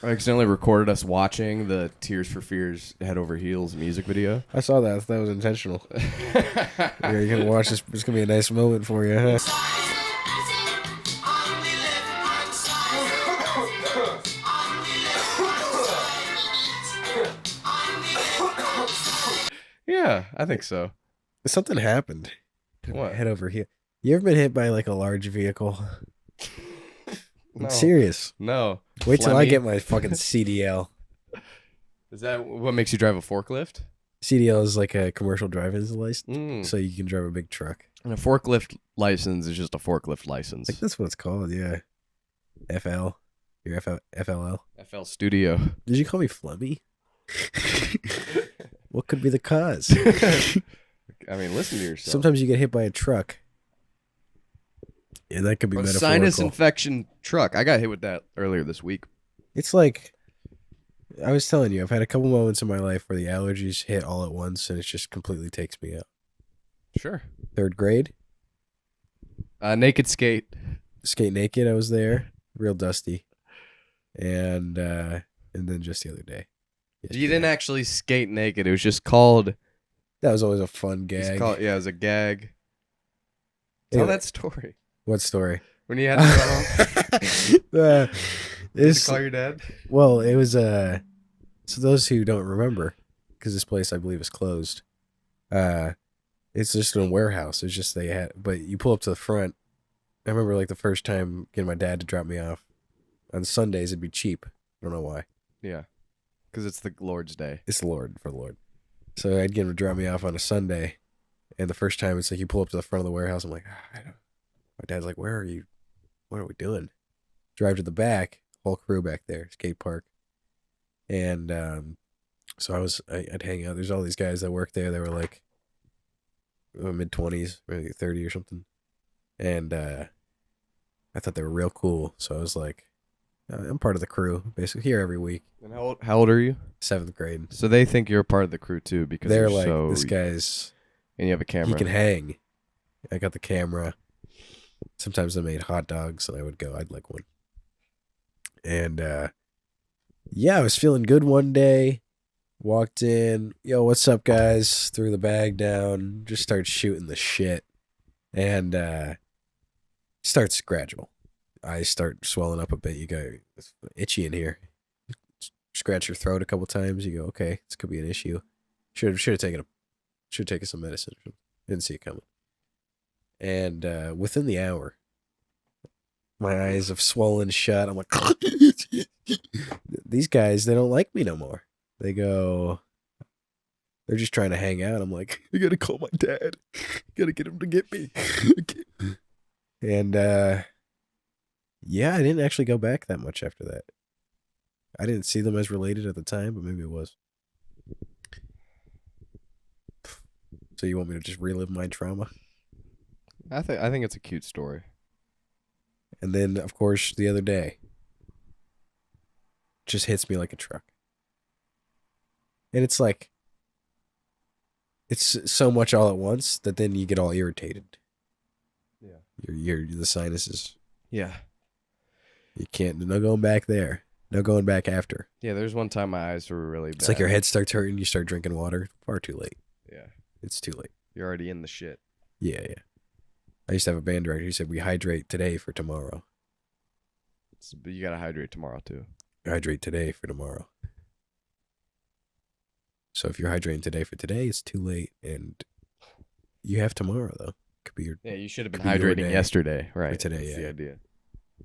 I accidentally recorded us watching the Tears for Fears Head Over Heels music video. I saw that. That was intentional. Yeah, you're going to watch this. It's going to be a nice moment for you, huh? Yeah, I think so. Something happened. What? Head over here. You ever been hit by like a large vehicle? No. I'm serious. No. Wait till I Flemmy? get my fucking CDL. Is that what makes you drive a forklift? CDL is like a commercial driver's license, Mm. so you can drive a big truck. And a forklift license is just a forklift license. Like that's what it's called, yeah. FL. Your FLL. FL Studio. Did you call me Flemmy? What could be the cause? I mean, listen to yourself. Sometimes you get hit by a truck. Yeah, that could be A metaphorical. sinus infection truck. I got hit with that earlier this week. It's like, I was telling you, I've had a couple moments in my life where the allergies hit all at once and it just completely takes me out. Sure. 3rd grade, Naked skate. skate naked, I was there, real dusty. And then just the other day. You didn't actually skate naked. It was just called. That was always a fun gag. Yeah, it was a gag. Tell Anyway. that story. What story? When you had to go home. Did you call your dad? Well, it was so those who don't remember, because this place I believe is closed. It's just a warehouse. It's just but you pull up to the front. I remember like the first time getting my dad to drop me off. On Sundays it'd be cheap. I don't know why. Yeah, because it's the Lord's Day. It's the Lord for the Lord. So I'd get him to drop me off on a Sunday, and the first time it's like you pull up to the front of the warehouse. I'm like, I don't. My dad's like, where are you? What are we doing? Drive to the back, whole crew back there, skate park. And so I'd hang out. There's all these guys that work there. They were like mid-20s, maybe 30 or something. And I thought they were real cool. So I was like, I'm part of the crew, basically here every week. And how old are you? 7th grade. So they think you're a part of the crew too, because They're you're like, this guy's, and you have a camera. he can hang. I got the camera. Sometimes they made hot dogs, and I'd like one. And yeah, I was feeling good one day. Walked in, yo, what's up, guys? Threw the bag down, just started shooting the shit, and starts gradual. I start swelling up a bit. You go, it's itchy in here. Scratch your throat a couple times. You go, okay, this could be an issue. Should have taken some medicine. Didn't see it coming. And within the hour, my eyes have swollen shut. I'm like, these guys, they don't like me no more. They go, they're just trying to hang out. I'm like, I gotta call my dad. Gotta get him to get me. And yeah, I didn't actually go back that much after that. I didn't see them as related at the time, but maybe it was. So you want me to just relive my trauma? I think it's a cute story. And then, of course, the other day, just hits me like a truck. And it's like, it's so much all at once that then you get all irritated. Yeah. You're the sinuses. Yeah. You can't, no going back there. No going back after. Yeah, there's one time my eyes were really bad. It's like your head starts hurting, you start drinking water. Far too late. Yeah. It's too late. You're already in the shit. Yeah. I used to have a band director who said, we hydrate today for tomorrow. But you gotta hydrate tomorrow too. Hydrate today for tomorrow. So if you're hydrating today for today, it's too late, and you have tomorrow though. Could be your you should have been could be your hydrating day. yesterday, right? Or today, That's yeah. the idea.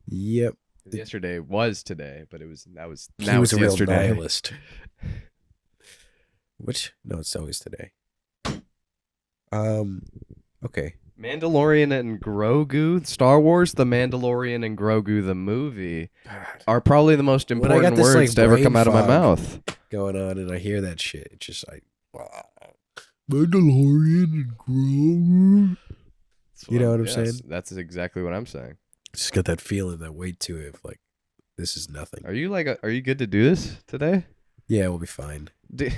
Yep. Yesterday was today, but it was now He was it's a real yesterday. nihilist. Which no, it's always today. Okay. Mandalorian and Grogu, Star Wars, The Mandalorian and Grogu, the movie, are probably the most When I got important this, words like, to ever brain come out of my fog mouth. Going on, and I hear that shit. It's just like, Mandalorian and Grogu. You know what I'm saying? That's exactly what I'm saying. Just got that feeling, that weight to it of like, this is nothing. Are you good to do this today? Yeah, we'll be fine. Dude.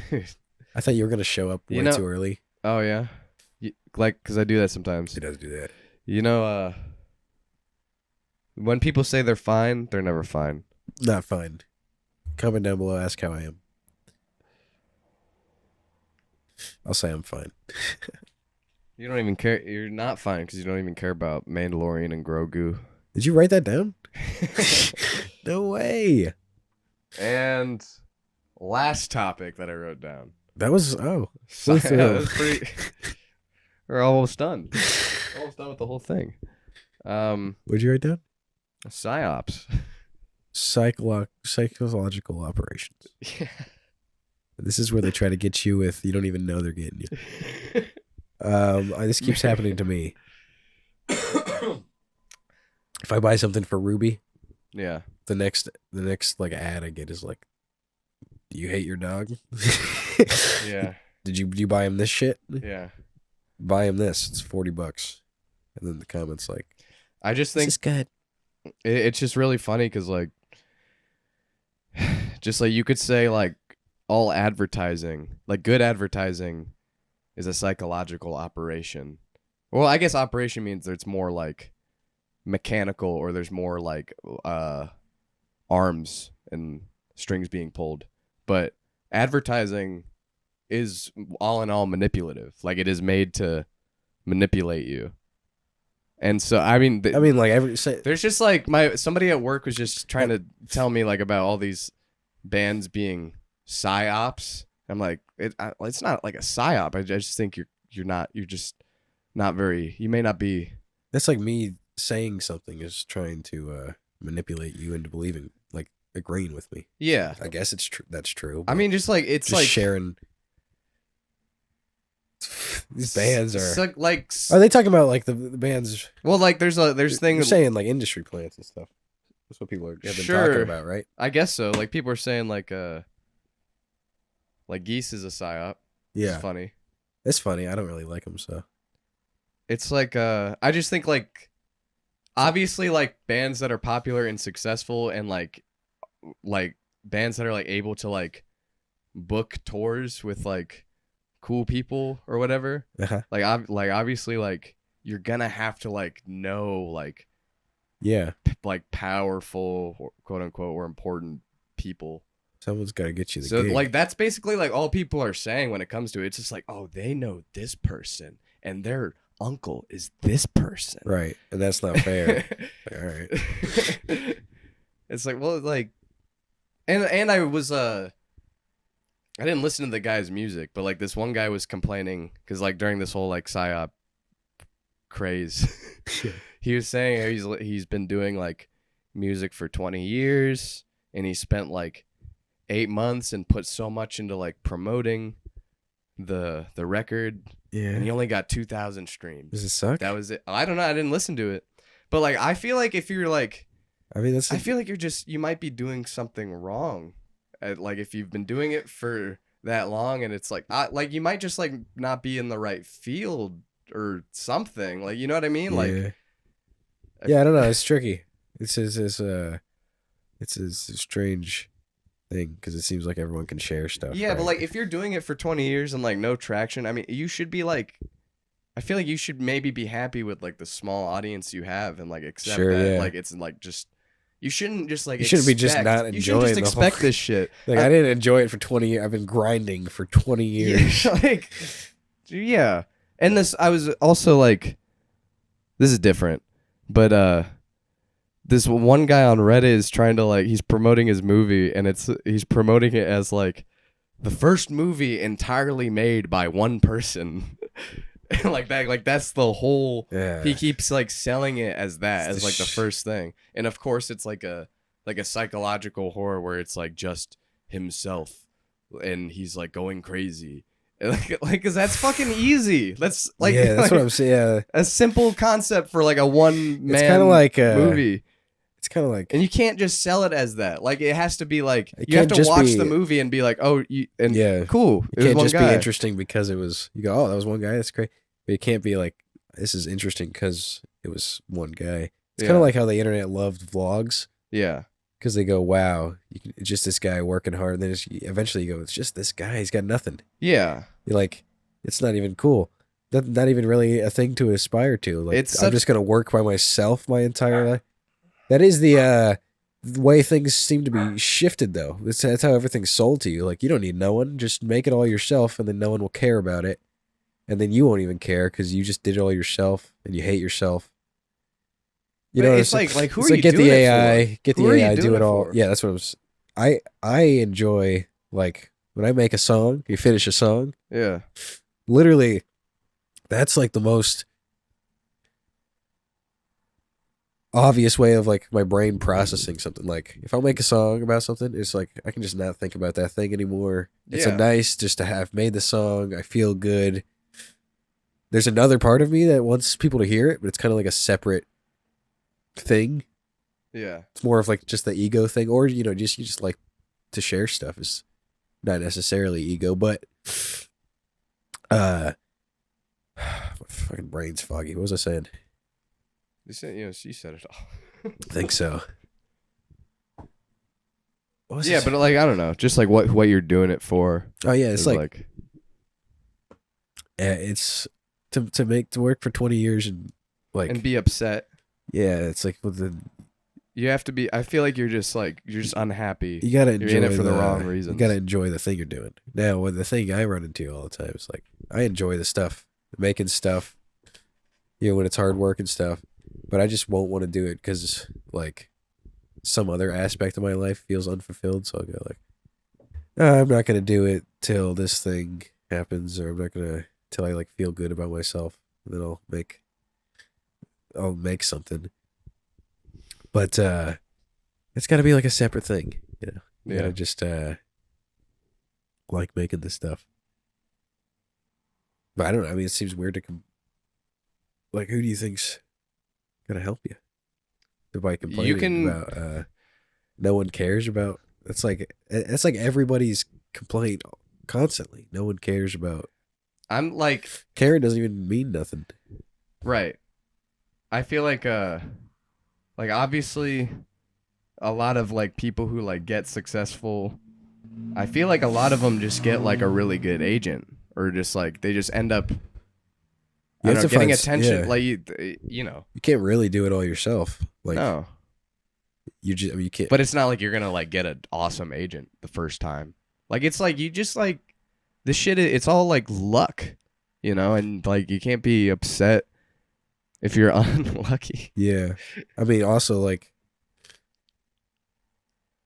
I thought you were gonna show up way too early. Oh yeah, because I do that sometimes. He does do that. You know, when people say they're fine, they're never fine. Not fine. Comment down below. Ask how I am. I'll say I'm fine. You don't even care. You're not fine because you don't even care about Mandalorian and Grogu. Did you write that down? No way. And last topic that I wrote down. That was So, that was pretty. We're almost done. Almost done with the whole thing. What'd you write down? Psyops. Psychological operations. Yeah. This is where they try to get you with you don't even know they're getting you. This keeps happening to me. If I buy something for Ruby, Yeah. the next like ad I get is like, "Do you hate your dog?" Yeah. Did you buy him this shit? Yeah. Buy him this. It's $40. And then the comments like, I just think "This is good." it's just really funny because like, just like you could say like all advertising, like good advertising, is a psychological operation. Well, I guess operation means it's more like mechanical, or there's more like arms and strings being pulled. But advertising is all in all manipulative. Like it is made to manipulate you. And so I mean like there's just like somebody at work was just trying to tell me like about all these bands being psyops. I'm like, it's not like a psyop. I just think you're just not very. You may not be. that's like me saying something is trying to manipulate you into believing, like agreeing with me. Yeah, I guess it's true. That's true. I mean, just like it's just like sharing. These bands are like. Are they talking about like the bands? Well, like there's You're things. saying like industry plants and stuff. That's what people have been talking about, right? I guess so. Like people are saying like Geese is a psyop. Yeah, It's funny. it's funny. I don't really like them, so It's like I just think like obviously like bands that are popular and successful and like bands that are like able to like book tours with like cool people or whatever. uh-huh. Like obviously like you're gonna have to like know like Yeah, like powerful or, quote unquote or important people. someone's got to get you the So gig. like that's basically like all people are saying when it comes to it. It's just like, oh, they know this person and their uncle is this person. Right, and that's not fair. Like, all right. It's like, well, like, and I was I didn't listen to the guy's music, but like this one guy was complaining because like during this whole like psyop craze, he was saying he's been doing like music for 20 years and he spent like 8 months and put so much into like promoting the record, Yeah. and he only got 2,000 streams. Does it suck? That was it. I don't know. I didn't listen to it, but like I feel like if you're like, I mean, I feel like you might be doing something wrong. Like if you've been doing it for that long, and it's like you might just like not be in the right field or something. Like you know what I mean? yeah. Like Yeah, I don't know. It's tricky. It's a strange thing because it seems like everyone can share stuff. yeah, right? but like if you're doing it for 20 years and like no traction, I mean, you should be like, I feel like you should maybe be happy with like the small audience you have and like accept Sure, that yeah. like it's like just. You shouldn't just like. You shouldn't be just not You shouldn't just enjoying the whole- expect this shit. Like I didn't enjoy it for 20 years. I've been grinding for 20 years. Yeah, like, yeah. And this, I was also like, this is different, but this one guy on Reddit is trying to like, he's promoting his movie, and he's promoting it as like the first movie entirely made by one person. Like that, like that's the whole. Yeah. He keeps like selling it as that, It's as the like the first thing, and of course it's like a psychological horror where it's like just himself, and he's like going crazy, like because that's fucking easy. That's like yeah, that's like, what I'm saying. Yeah. a simple concept for like a one man. It's kind of like movie, It's kind of like and you can't just sell it as that. Like it has to be like It you have can't to just watch be- the movie and be like, oh, yeah. cool. It It was can't one just guy. be interesting because it was. You go, oh, that was one guy. That's great. But it can't be like this is interesting because it was one guy. It's kind Yeah. of like how the internet loved vlogs Yeah, because they go, wow, it's just this guy working hard. And then eventually you go, it's just this guy. He's got nothing. yeah. You're like, it's not even cool. Not even really a thing to aspire to. Like It's I'm such- just gonna work by myself my entire life. That is the the way things seem to be shifted, though. That's how everything's sold to you. Like, you don't need no one. Just make it all yourself, and then no one will care about it. And then you won't even care because you just did it all yourself, and you hate yourself. You know, it's like who it's are like you get doing the it AI, for? get Who the are you AI, do doing it it all. for? Yeah, that's what I was. I enjoy, like, when I make a song, you finish a song. Yeah. Literally, that's like the most obvious way of like my brain processing something. Like, if I make a song about something, it's like I can just not think about that thing anymore. It's a Yeah. nice just to have made the song. I feel good. There's another part of me that wants people to hear it, but it's kind of like a separate thing. Yeah. It's more of like just the ego thing, or you just like to share stuff is not necessarily ego, but my fucking brain's foggy. What was I saying? She said it all. I think so. What was Yeah, this? but like I don't know, just like what you're doing it for. Oh yeah, it's is like it's to work for 20 years and like and be upset. yeah, it's like with the You have to be. I feel like you're just unhappy. you gotta You're enjoy in it for the wrong reasons. You gotta enjoy the thing you're doing. Now, with the thing I run into all the time is like I enjoy the stuff, making stuff. You know, when it's hard work and stuff, but I just won't want to do it because like some other aspect of my life feels unfulfilled. So I'll go like, I'm not gonna do it till this thing happens, or I'm not gonna till I like feel good about myself. And then I'll make something. But it's got to be like a separate thing, you know. You Yeah. gotta just like making this stuff. But I don't know. I mean, it seems weird to like, who do you think's gonna help you? By complaining about no one cares about. It's like everybody's complaint constantly. No one cares about. I'm like Caring doesn't even mean nothing. right. I feel like obviously a lot of like people who like get successful, I feel like a lot of them just get like a really good agent, or just like they just end up You have to getting find- attention. yeah. Like you know, You can't really do it all yourself. Like no, you just, I mean, you can't. but it's not like you're gonna like get an awesome agent the first time. Like it's like you just like this shit. It's all like luck, you know, and like you can't be upset if you're unlucky. Yeah. I mean, also like,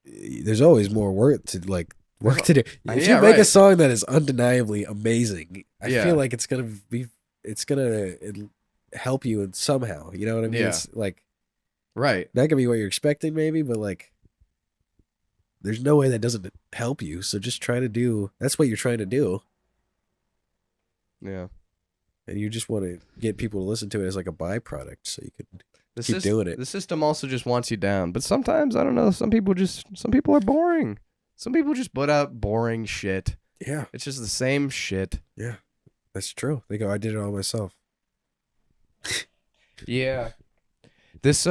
there's always more work to do. If you Yeah, make a right. song that is undeniably amazing, I Yeah. feel like it's gonna help you in somehow. You know what I mean? Yeah. It's like Right. not gonna be what you're expecting, maybe, but like, there's no way that doesn't help you. So just try to do. That's what you're trying to do, Yeah. and you just want to get people to listen to it as like a byproduct, so you can The keep doing it. The system also just wants you down. But sometimes, I don't know, some people are boring. Some people just put out boring shit. Yeah, It's just the same shit. that's true. They go, I did it all myself. Yeah. This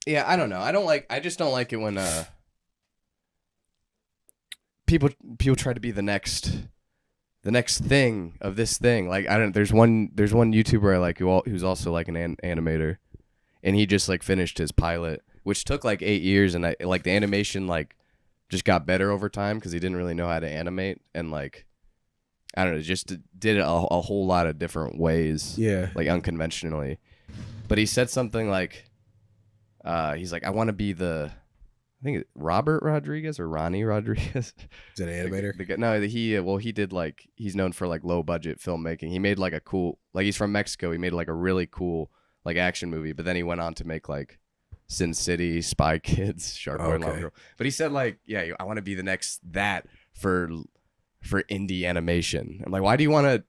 yeah, I don't know. I just don't like it when people try to be the next thing of this thing. Like there's one YouTuber I like who's also like an animator, and he just like finished his pilot, which took like 8 years, and the animation like just got better over time because he didn't really know how to animate, and like I don't know, just did it a whole lot of different ways, Yeah, like unconventionally. But he said something like he's like, I want to be I think it's Robert Rodriguez or Ronnie Rodriguez. is it an animator? No, he did like, he's known for like low budget filmmaking. He made like a cool, like he's from Mexico. He made like a really cool like action movie, but then he went on to make like Sin City, Spy Kids, Shark Boy, and Lava Okay. Girl. But he said like, yeah, I want to be the next that for indie animation. I'm like, why do you want to?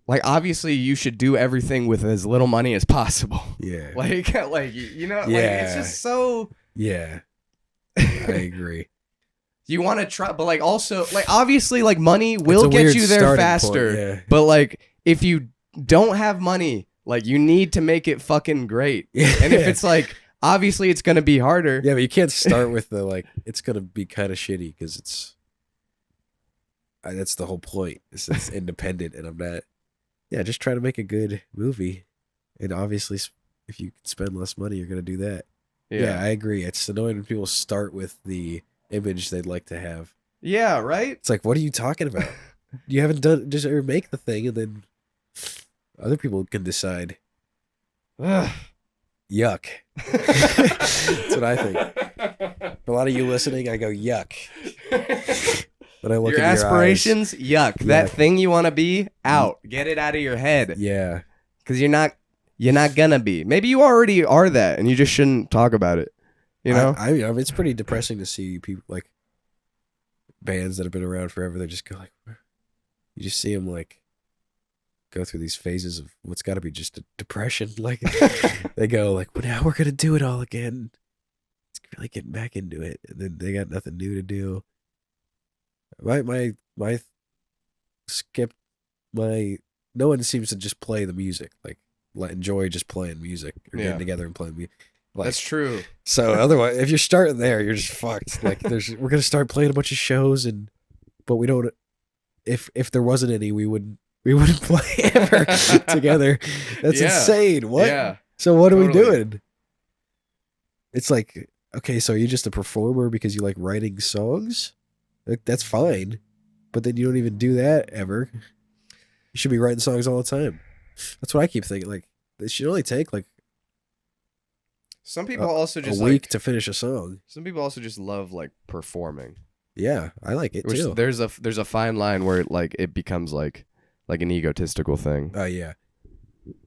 Like, obviously, you should do everything with as little money as possible. Yeah, Like you know, like Yeah. it's just so. yeah, I agree. You want to try, but like also, like obviously, like money It's will a get weird you there starting faster. point, yeah. But like, if you don't have money, like you need to make it fucking great. And if it's like, obviously, it's gonna be harder. Yeah, but you can't start with the like. It's gonna be kind of shitty because it's. That's the whole point. It's independent, and I'm not. Yeah, just try to make a good movie, and obviously if you can spend less money, you're gonna do that. Yeah. Yeah, I agree. It's annoying when people start with the image they'd like to have. Yeah, right? It's like, what are you talking about? You haven't done just or make the thing, and then other people can decide. Ugh. Yuck. That's what I think. For a lot of you listening, I go yuck. When I look Your in aspirations, yuck. Yuck. That thing you want to be, out. Get it out of your head. Yeah. Because you're not gonna be. Maybe you already are that, and you just shouldn't talk about it. You know? I mean, it's pretty depressing to see people like bands that have been around forever. They just go like, you just see them like go through these phases of what's got to be just a depression. Like they go like, well, now we're gonna do it all again. It's really getting back into it, and then they got nothing new to do. My skip my no one seems to just play the music like enjoy just playing music or getting together and playing music. Like, That's true. so otherwise, if you're starting there, you're just fucked. Like we're gonna start playing a bunch of shows, but we don't. If there wasn't any, we wouldn't play ever together. That's insane. What? Yeah. So what are we Totally. doing? It's like, okay, so you're just a performer because you like writing songs? Like, that's fine, but then you don't even do that ever. You should be writing songs all the time. That's what I keep thinking. Like, it should only take like Some people also just a week like, to finish a song. some people also just love like performing. Yeah, I like it Which too. there's a fine line where it becomes like an egotistical thing. Oh yeah.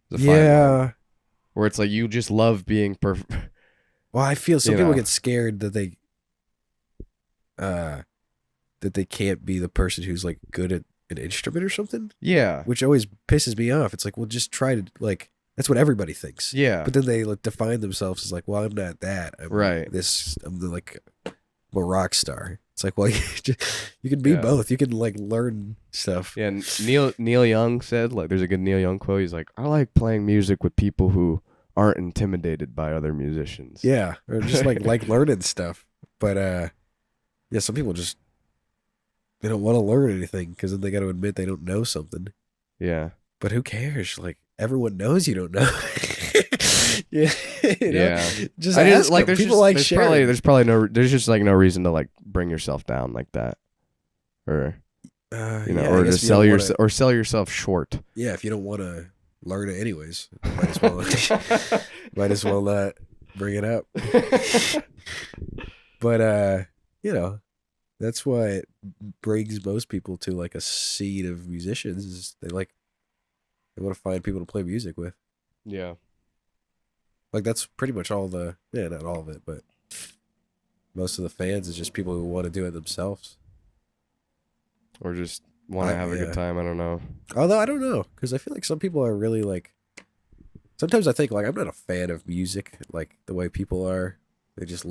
There's a fine line Yeah. where it's like you just love being Well, I feel some You people know. get scared that they can't be the person who's like good at an instrument or something, Yeah. which always pisses me off. It's like, well, just try to like. That's what everybody thinks. Yeah. But then they like define themselves as like, well, I'm not that. I'm Right. I'm a rock star. It's like, well, you can be Yeah. both. You can like learn stuff. Yeah, and Neil Young said, like, there's a good Neil Young quote. He's like, I like playing music with people who aren't intimidated by other musicians. Yeah, or just like learning stuff. But yeah, some people just they don't want to learn anything because then they got to admit they don't know something. Yeah. But who cares? Like everyone knows you don't know. Yeah, you know? Yeah. Just I ask just like them. there's People just, like there's sharing. there's just like no reason to like bring yourself down like that, or Yeah, or I to guess if you sell don't your wanna- or sell yourself short. Yeah, if you don't want to learn it anyways, might as well not bring it up. But you know, that's why it brings most people to like a scene of musicians. Is they want to find people to play music with. Yeah. Like that's pretty much all not all of it, but most of the fans is just people who want to do it themselves. Or just want to have a yeah. good time. I don't know. Although I don't know, because I feel like some people are really like. Sometimes I think like I'm not a fan of music like the way people are. They just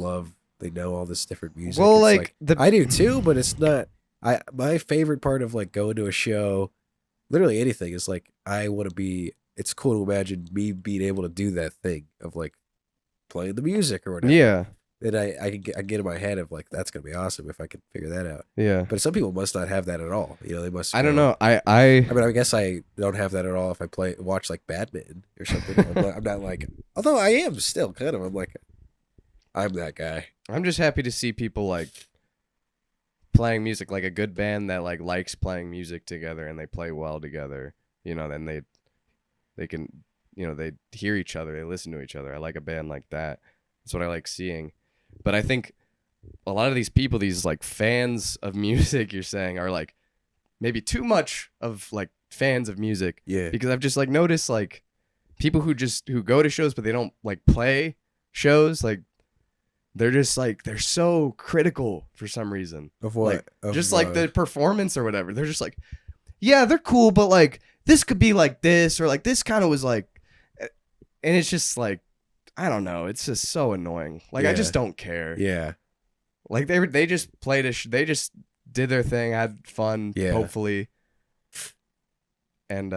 they know all this different music. Well, It's like, I do too, but it's not. My favorite part of like going to a show, literally anything, is like I want to be. It's cool to imagine me being able to do that thing of like playing the music or whatever. Yeah. And I get in my head of like that's gonna be awesome if I can figure that out. Yeah. But some people must not have that at all. You know, they must. I don't go- know. I I mean, I guess I don't have that at all if I watch like badminton or something. I'm not like, although I am still kind of. I'm like, I'm that guy. I'm just happy to see people like playing music, like a good band that like likes playing music together and they play well together. You know, then they can, you know, they hear each other, they listen to each other. I like a band like that. That's what I like seeing. But I think a lot of these people, these like fans of music, you're saying, are like maybe too much of like fans of music. Yeah. Because I've just like noticed like people who go to shows but they don't like play shows, like they're just like they're so critical for some reason. Of what? Like, Of, just like the performance or whatever. They're just like, yeah, they're cool, but like this could be like this, or like this kind of was like, and it's just like, I don't know. It's just so annoying. Like I Yeah. just don't care. Yeah. Like they just played they just did their thing, had fun, Yeah. hopefully. And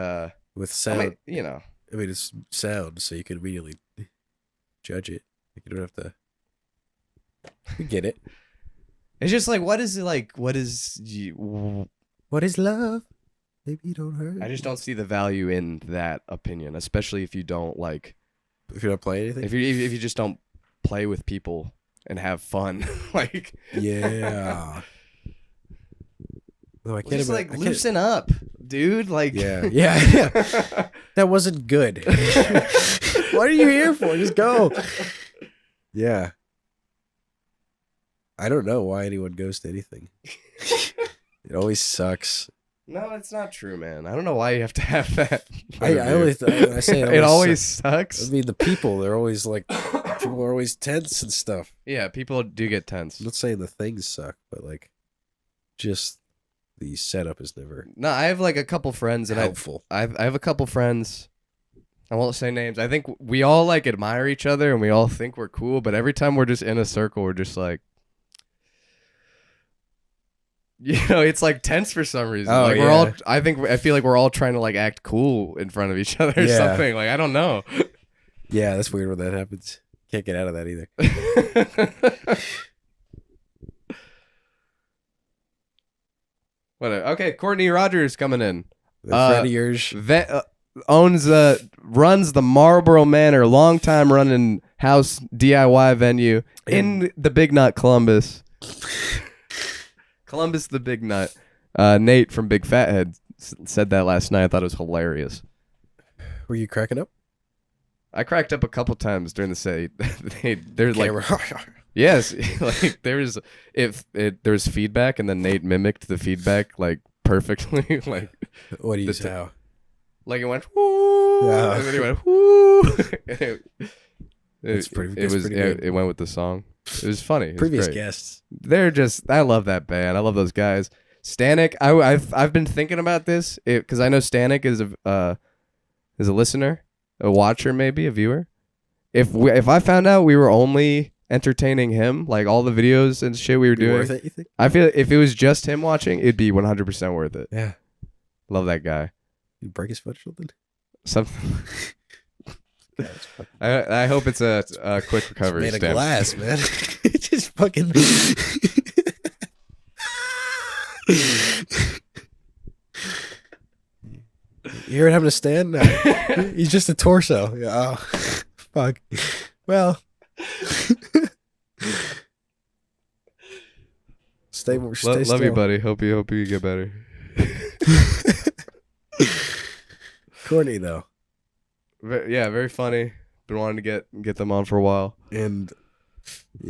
With I sound. mean, you know, I mean, it's sound, so you can immediately judge it. You don't have to. You get it. it's just like, what is it like? What is you? What is love? Maybe you don't hurt. I just don't see the value in that opinion, especially if you don't like If you're not playing anything? If you just don't play with people and have fun, like Yeah. No, I can't just imagine. like loosen up, dude. Like Yeah. That wasn't good. What are you here for? Just go. Yeah. I don't know why anyone goes to anything. It always sucks. No, it's not true, man. I don't know why you have to have that. I say it always sucks. I mean, the people, they're always like, people are always tense and stuff. Yeah, people do get tense. I'm not saying the things suck, but like, just the setup is never No, I have like a couple friends, and helpful. I have a couple friends. I won't say names. I think we all like admire each other, and we all think we're cool. But every time we're just in a circle, we're just like, it's like tense for some reason. Oh, like we're yeah. all. I feel like we're all trying to like act cool in front of each other or Yeah. something. Like I don't know. Yeah, that's weird when that happens. Can't get out of that either. Whatever. Okay, Courtney Roger is coming in. A friend of yours. Runs the Marlboro Manor, long-time running house DIY venue in the Big Nut, Columbus. Columbus, the Big Nut. Nate from Big Fathead said that last night. I thought it was hilarious. Were you cracking up? I cracked up a couple times during the set. There's like, Camera. yes, like there's feedback, and then Nate mimicked the feedback like perfectly. Like What do you say? How? like it went whoo, Yeah. and then he went whoo. That's pretty good. It went with the song. It was funny. It was Previous great. guests. They're just. I love that band. I love those guys. Stanek. I've been thinking about this because I know Stanek is a listener, a watcher, maybe a viewer. If I found out we were only entertaining him, like all the videos and shit we were doing, Worth it, you think? I feel if it was just him watching, it'd be 100% worth it. Yeah. Love that guy. You break his foot or something? Something. I hope it's a quick recovery. Made of Stamp. glass, man. It's just fucking. You heard having to stand? No. He's just a torso. Yeah. Oh, fuck. Well. Stay Love still. you, buddy. Hope you get better. Courtney, though. Yeah, very funny. Been wanting to get them on for a while. And,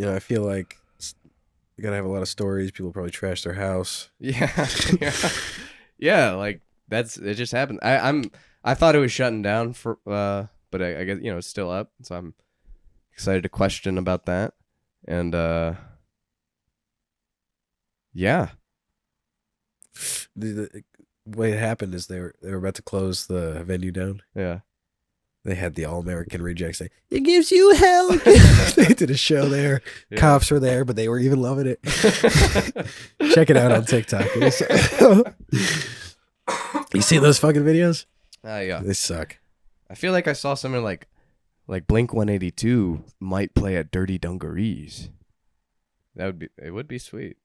I feel like you gotta have a lot of stories. People probably trash their house. Yeah, yeah. Like it just happened. I thought it was shutting down for, but I guess it's still up. So I'm excited to question about that. And yeah. The way it happened is they were about to close the venue down. Yeah. They had the All-American Rejects say, "It gives you hell." They did a show there. Yeah. Cops were there, but they were even loving it. Check it out on TikTok. You see those fucking videos? Yeah. They suck. I feel like I saw something like Blink 182 might play at Dirty Dungarees. It would be sweet.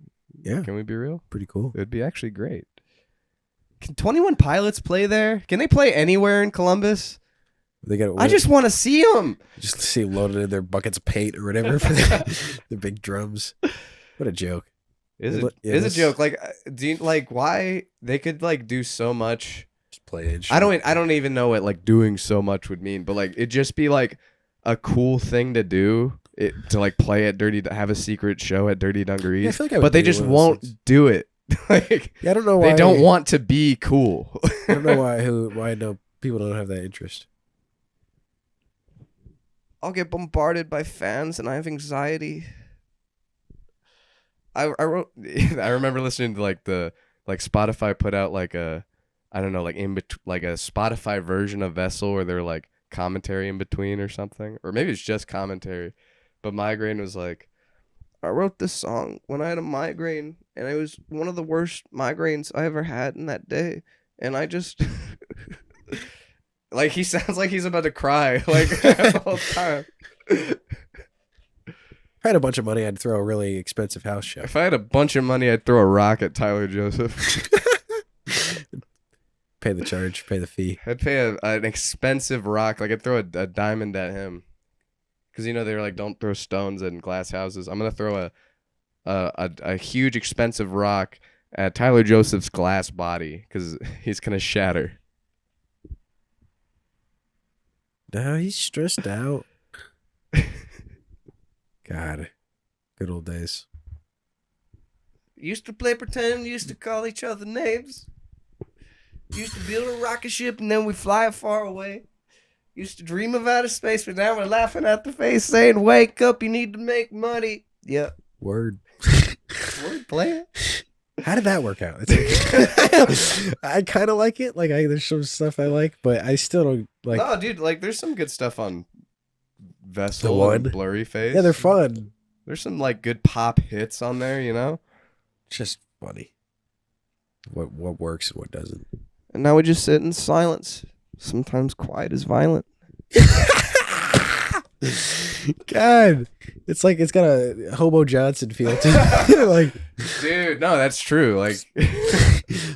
Yeah. Can we be real? Pretty cool. It would be actually great. Can 21 Pilots play there? Can they play anywhere in Columbus? They got. I just want to see them. Just see them loaded in their buckets of paint or whatever for their big drums. What a joke! It's a joke. Like, do you like why they could like do so much? Just play it. I don't even know what like doing so much would mean, but like it just be like a cool thing to do. To like play at have a secret show at Dirty Dungarees, Yeah, I feel like I would but they do just one of those won't things. do it. Like Yeah, I don't know why they don't want to be cool. I don't know why no people don't have that interest. I'll get bombarded by fans and I have anxiety. I wrote. I remember listening to like Spotify put out like a, I don't know, like like a Spotify version of Vessel where they're like commentary in between or something, or maybe it's just commentary. But Migraine was like, I wrote this song when I had a migraine, and it was one of the worst migraines I ever had in that day, and I just. Like he sounds like he's about to cry like the whole time. If I had a bunch of money, I'd throw a really expensive house show. If I had a bunch of money, I'd throw a rock at Tyler Joseph. Pay the charge, pay the fee. I'd pay an expensive rock. Like I'd throw a diamond at him, because they were like, don't throw stones in glass houses. I'm gonna throw a huge expensive rock at Tyler Joseph's glass body because he's gonna shatter. No, he's stressed out. God, good old days. Used to play pretend. Used to call each other names. Used to build a rocket ship and then we fly it far away. Used to dream of outer space, but now we're laughing at the face, saying, "Wake up, you need to make money." Yep. Word. Word player. How did that work out? It's like, I kind of like it. Like, there's some stuff I like, but I still don't like. No, dude. Like, there's some good stuff on Vessel The one? and Blurry Face. Yeah, they're fun. There's some like good pop hits on there, you know. Just funny. What works and what doesn't. And now we just sit in silence. Sometimes quiet is violent. God, it's like it's got a Hobo Johnson feel to it. Like, dude, no, that's true. Like,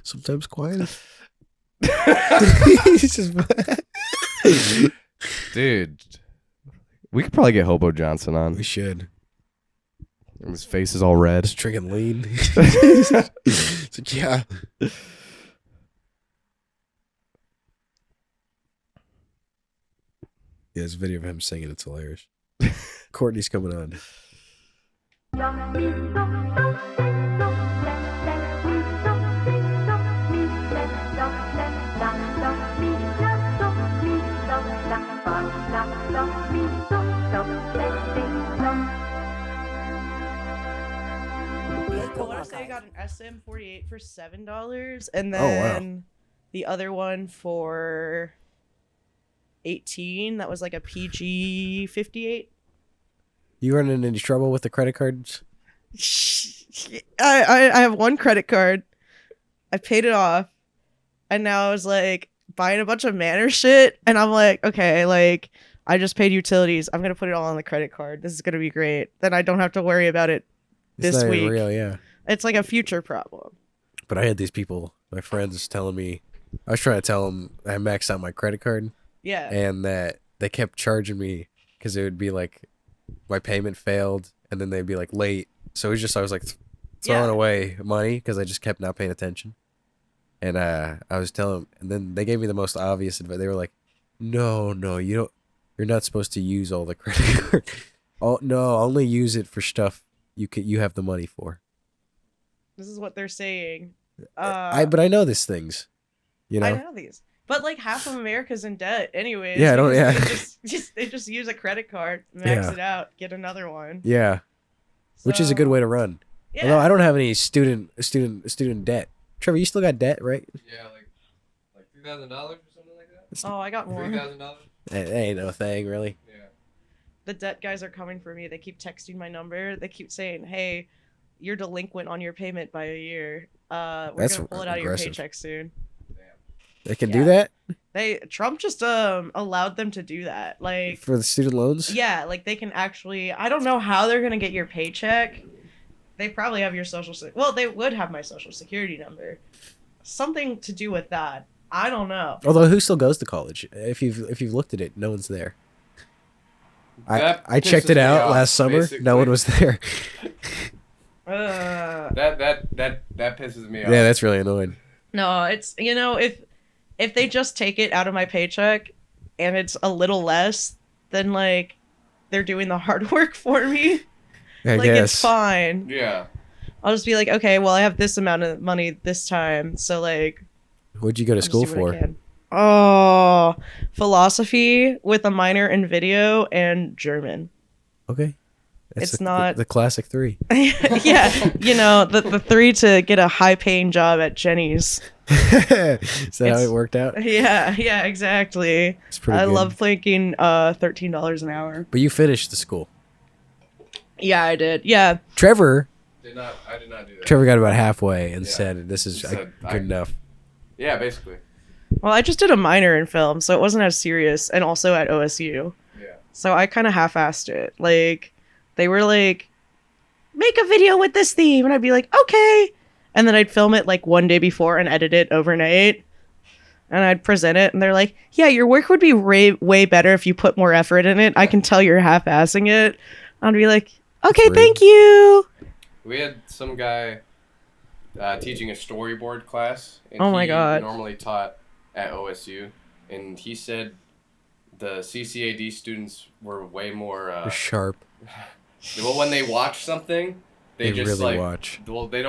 sometimes quiet. He's just, dude, we could probably get Hobo Johnson on. we should. And his face is all red. Just drinking lean. It's like, yeah. Yeah, there's a video of him singing. It's hilarious. Courtney's coming on. I want to say I got an SM48 for $7, and Oh, wow. then the other one for 18. That was like a PG 58. You running into any trouble with the credit cards? I have one credit card. I paid it off, and now I was like buying a bunch of manor shit, and I'm like, okay, like I just paid utilities. I'm gonna put it all on the credit card. This is gonna be great. Then I don't have to worry about it It's this not even week. real, yeah. It's like a future problem. But I had these people, my friends, telling me, I was trying to tell them I maxed out my credit card, Yeah. and that they kept charging me because it would be like my payment failed, and then they'd be like late. So it was just, I was like throwing Yeah. away money because I just kept not paying attention. And I was telling them, and then they gave me the most obvious advice. They were like, no, you're not supposed to use all the credit card. No, only use it for stuff you have the money for. This is what they're saying. But I know these things, you know. I know these, but like half of America's in debt, anyways. Yeah, I don't- because yeah. they just use a credit card, max Yeah. it out, get another one. Yeah, which is a good way to run. Yeah. Although I don't have any student debt. Trevor, you still got debt, right? Yeah, like $3,000 or something like that. Oh, I got more. $3,000. That ain't no thing, really. Yeah. The debt guys are coming for me. They keep texting my number. They keep saying, "Hey, you're delinquent on your payment by a year. We're That's gonna pull it out of your aggressive. paycheck soon." They can Yeah. do that Trump just allowed them to do that. Like, for the student loans. yeah, like they can actually. I don't know how they're gonna get your paycheck. They probably have your well, they would have my social security number. Something to do with that. I don't know. Although who still goes to college? If you've looked at it, no one's there. That I checked pisses it me out off, last summer. basically. No one was there. That pisses me off. Yeah, that's really annoying. No, it's if they just take it out of my paycheck and it's a little less, then like they're doing the hard work for me. I Like guess. it's fine. Yeah. I'll just be like, okay, well I have this amount of money this time, so like What'd you go to I'll just school do what I for? can. Oh, philosophy with a minor in video and German. Okay. It's the, not- the classic 3. Yeah, the 3 to get a high paying job at Jenny's. Is that how It's- it worked out? Yeah, exactly. It's pretty I good. love making $13 an hour. But you finished the school. Yeah, I did. Yeah. Trevor I did not do that. Trevor got about halfway and Yeah. said, "This is He said, good enough." Yeah, basically. Well, I just did a minor in film, so it wasn't as serious, and also at OSU. Yeah. So I kind of half-assed it. Like, they were like, make a video with this theme, and I'd be like, okay. And then I'd film it like one day before and edit it overnight. and I'd present it, and they're like, "Yeah, your work would be way better if you put more effort in it. I can tell you're half-assing it." I'd be like, "Okay, rude. thank you." We had some guy teaching a storyboard class, and Oh my he God. normally taught at OSU, and he said the CCAD students were way more Sharp. well, when they watch something, they just really like watch. well they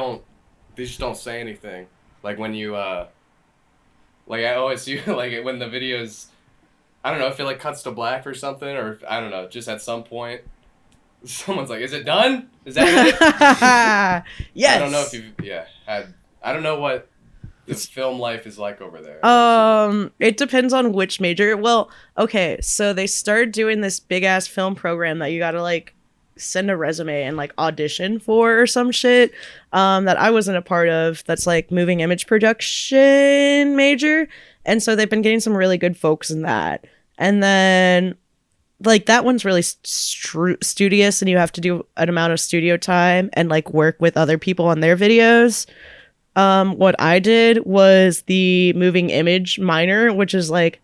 just don't say anything. Like when you like at OSU, like when the videos, I don't know if it like cuts to black or something, or I don't know, just at some point someone's like, "Is it done? Is that it?" Yes. I don't know if you've I don't know what the film life is like over there. It depends on which major. Well, okay, so they started doing this big ass film program that you gotta like send a resume and like audition for or some shit. That I wasn't a part of. That's like moving image production major, and so they've been getting some really good folks in that. And then like that one's really studious, and you have to do an amount of studio time and like work with other people on their videos. What I did was the moving image minor, which is like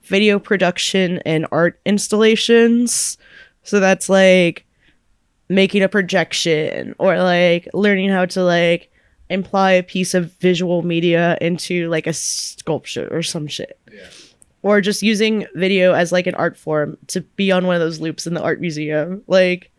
video production and art installations. So that's like making a projection or like learning how to like imply a piece of visual media into like a sculpture or some shit. Yeah. Or just using video as like an art form to be on one of those loops in the art museum. Like,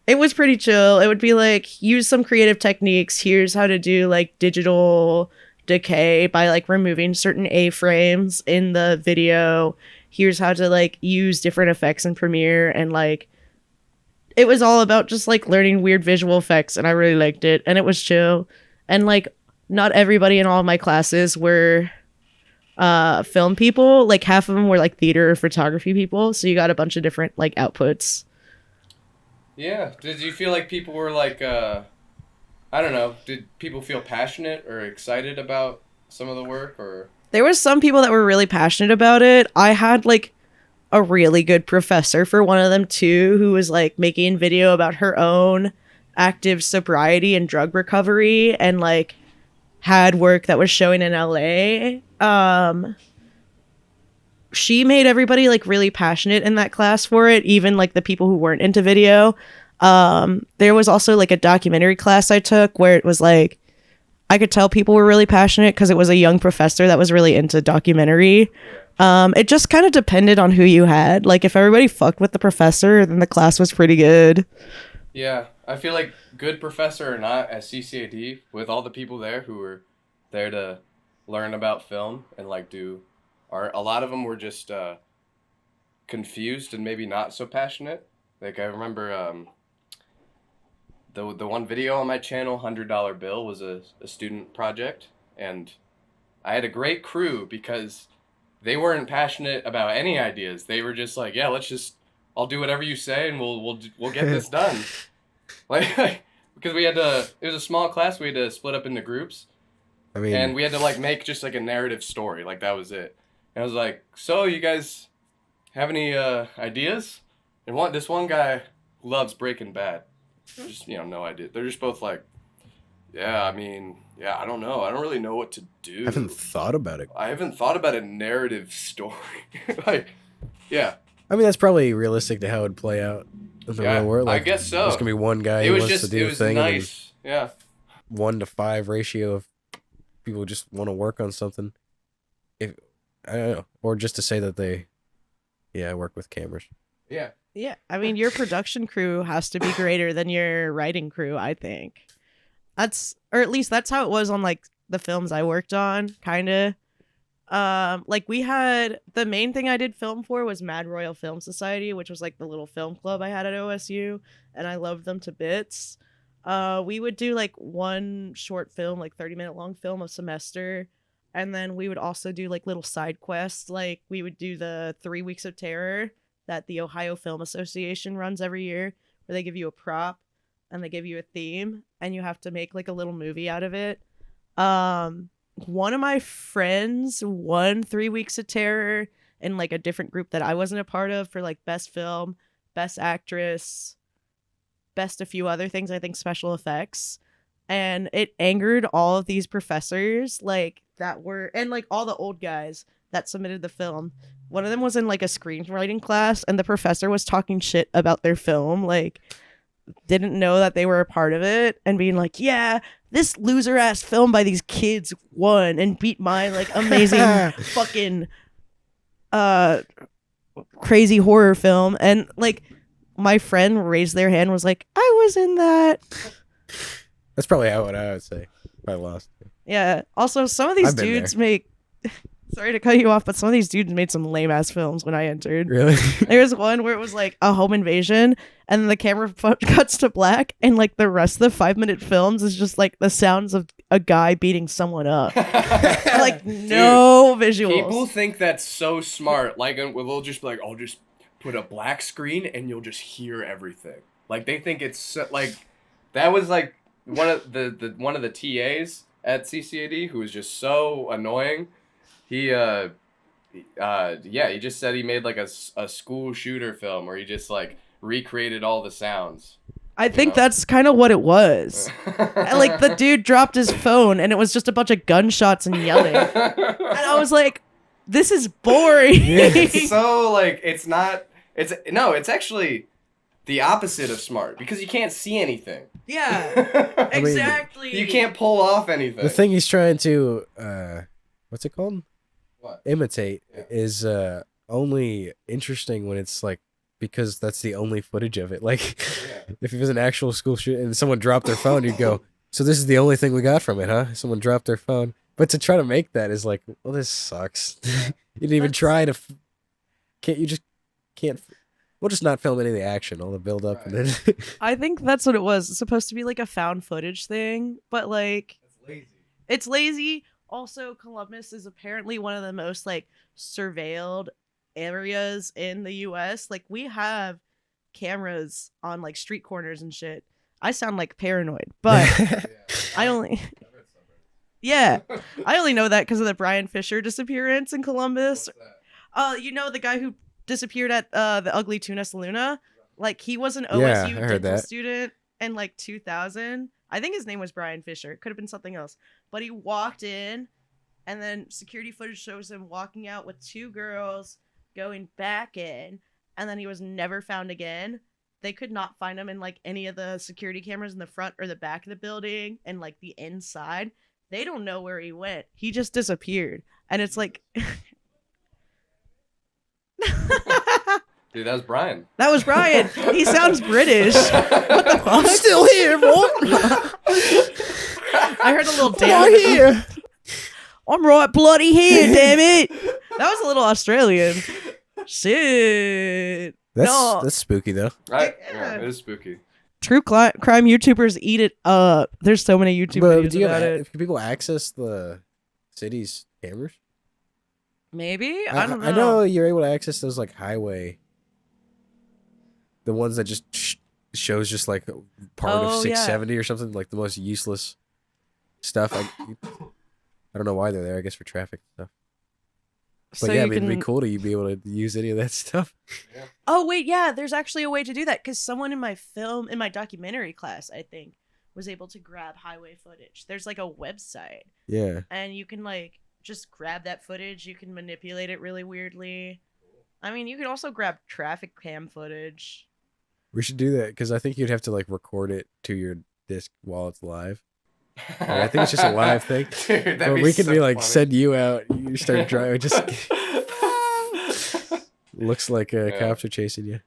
it was pretty chill. It would be like, use some creative techniques. Here's how to do like digital decay by like removing certain A-frames in the video. Here's how to like use different effects in Premiere. And like, it was all about just like learning weird visual effects, and I really liked it. And it was chill. And like, not everybody in all of my classes were film people. Like half of them were like theater or photography people, so you got a bunch of different like outputs. Yeah. Did you feel like people were like I don't know, did people feel passionate or excited about some of the work? Or There was some people that were really passionate about it. I had like a really good professor for one of them too, who was like making video about her own active sobriety and drug recovery, and like had work that was showing in LA. She made everybody like really passionate in that class for it, even like the people who weren't into video. There was also like a documentary class I took where it was like, I could tell people were really passionate because it was a young professor that was really into documentary. It just kind of depended on who you had. Like if everybody fucked with the professor, then the class was pretty good. yeah, I feel like good professor or not at CCAD, with all the people there who were there to learn about film and like do art, a lot of them were just confused and maybe not so passionate. Like I remember the one video on my channel, $100 Bill, was a student project, and I had a great crew because they weren't passionate about any ideas. They were just like, yeah, I'll do whatever you say, and we'll get this done. Like because we had to, it was a small class, we had to split up into groups. I mean, And we had to like make just like a narrative story, like that was it. And I was like, so you guys have any ideas? And this one guy loves Breaking Bad. Just, no idea. They're just both like, yeah, I mean, yeah, I don't know. I don't really know what to do. I haven't thought about it. I haven't thought about a narrative story. Like, yeah. I mean, that's probably realistic to how it'd play out in the real world. Like, I guess so. There's gonna be one guy It who was wants just, to do it a was thing, nice. Yeah. and 1-to-5 ratio of people just want to work on something. If I don't know, or just to say that they, work with cameras. Yeah. Yeah, I mean, your production crew has to be greater than your writing crew, I think. Or at least that's how it was on like the films I worked on, kind of. Like we had, the main thing I did film for was Mad Royal Film Society, which was like the little film club I had at OSU, and I loved them to bits. We would do like one short film, like 30-minute long film a semester, and then we would also do like little side quests. Like we would do the 3 Weeks of Terror that the Ohio Film Association runs every year, where they give you a prop and they give you a theme, and you have to make like a little movie out of it. One of my friends won 3 Weeks of Terror in like a different group that I wasn't a part of for like best film, best actress, best a few other things, I think special effects. And it angered all of these professors. Like that were, and like all the old guys that submitted the film. One of them was in like a screenwriting class, and the professor was talking shit about their film, like didn't know that they were a part of it, and being like, yeah, this loser ass film by these kids won and beat my like amazing fucking crazy horror film. And like my friend raised their hand and was like, I was in that. That's probably what I would say if I lost. Yeah. Also, some of these I've been dudes there. make. Sorry to cut you off, but some of these dudes made some lame ass films when I entered. Really? There was one where it was like a home invasion, and the camera cuts to black, and like the rest of the 5-minute films is just like the sounds of a guy beating someone up. Like no visuals. People think that's so smart. Like, they'll just be like, "I'll just put a black screen and you'll just hear everything." Like they think it's so, like that was like one of the TAs at CCAD who was just so annoying. He he just said he made like a school shooter film where he just like recreated all the sounds. I think that's kind of what it was. And, like the dude dropped his phone and it was just a bunch of gunshots and yelling. And I was like, this is boring. It's so like it's actually the opposite of smart because you can't see anything. Yeah. Exactly. You can't pull off anything. The thing he's trying to what's it called? What? Imitate is only interesting when it's like because that's the only footage of it. Like if it was an actual school shoot and someone dropped their phone, you'd go, so this is the only thing we got from it, huh? Someone dropped their phone. But to try to make that is like, well, this sucks. You didn't even try to can't we'll just not film any of the action, all the build up and then I think that's what it was. It's supposed to be like a found footage thing, but like it's lazy. Also, Columbus is apparently one of the most like surveilled areas in the US. Like we have cameras on like street corners and shit. I sound like paranoid, but I only know that because of the Brian Fisher disappearance in Columbus. You know the guy who disappeared at the Ugly Tuna Saloona? Like he was an OSU dental student in like 2000. I think his name was Brian Fisher. Could have been something else. But he walked in, and then security footage shows him walking out with 2 girls, going back in, and then he was never found again. They could not find him in like any of the security cameras in the front or the back of the building and like the inside. They don't know where he went. He just disappeared. And it's like... Dude, that was Brian. That was Brian. He sounds British. What the fuck? I'm still here, boy. I heard a little Right here. I'm right bloody here, damn it. That was a little Australian. Shit. That's spooky though. Right? Yeah. Yeah, it is spooky. True crime YouTubers eat it up. There's so many YouTube But videos about it. can people access the city's cameras? Maybe? I don't know. I know you're able to access those like highway. The ones that just shows just like part of 670 or something, like the most useless stuff. I don't know why they're there. I guess for traffic stuff. But So yeah, you it'd be can... cool to be able to use any of that stuff. Oh, wait, yeah. There's actually a way to do that because someone in my documentary class, I think, was able to grab highway footage. There's like a website. Yeah. And you can like just grab that footage. You can manipulate it really weirdly. I mean, you could also grab traffic cam footage. We should do that because I think you'd have to like record it to your disc while it's live. I think it's just a live thing. Dude, but we can so be like, funny. send you out. You start driving. Just looks like cops are chasing you.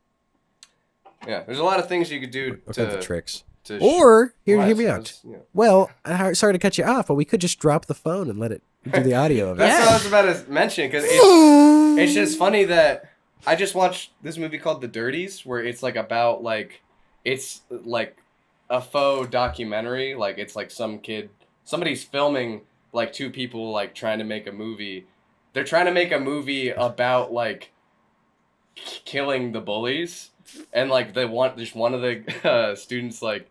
Yeah, there's a lot of things you could do What kinds of to tricks? to Or hear lives, me out. you know. Well, sorry to cut you off, but we could just drop the phone and let it do the audio of it. That's what I was about to mention because it's just funny that I just watched this movie called The Dirties where it's like about like it's like a faux documentary, like it's like somebody's filming like 2 people like trying to make a movie. They're trying to make a movie about like killing the bullies, and like just one of the students like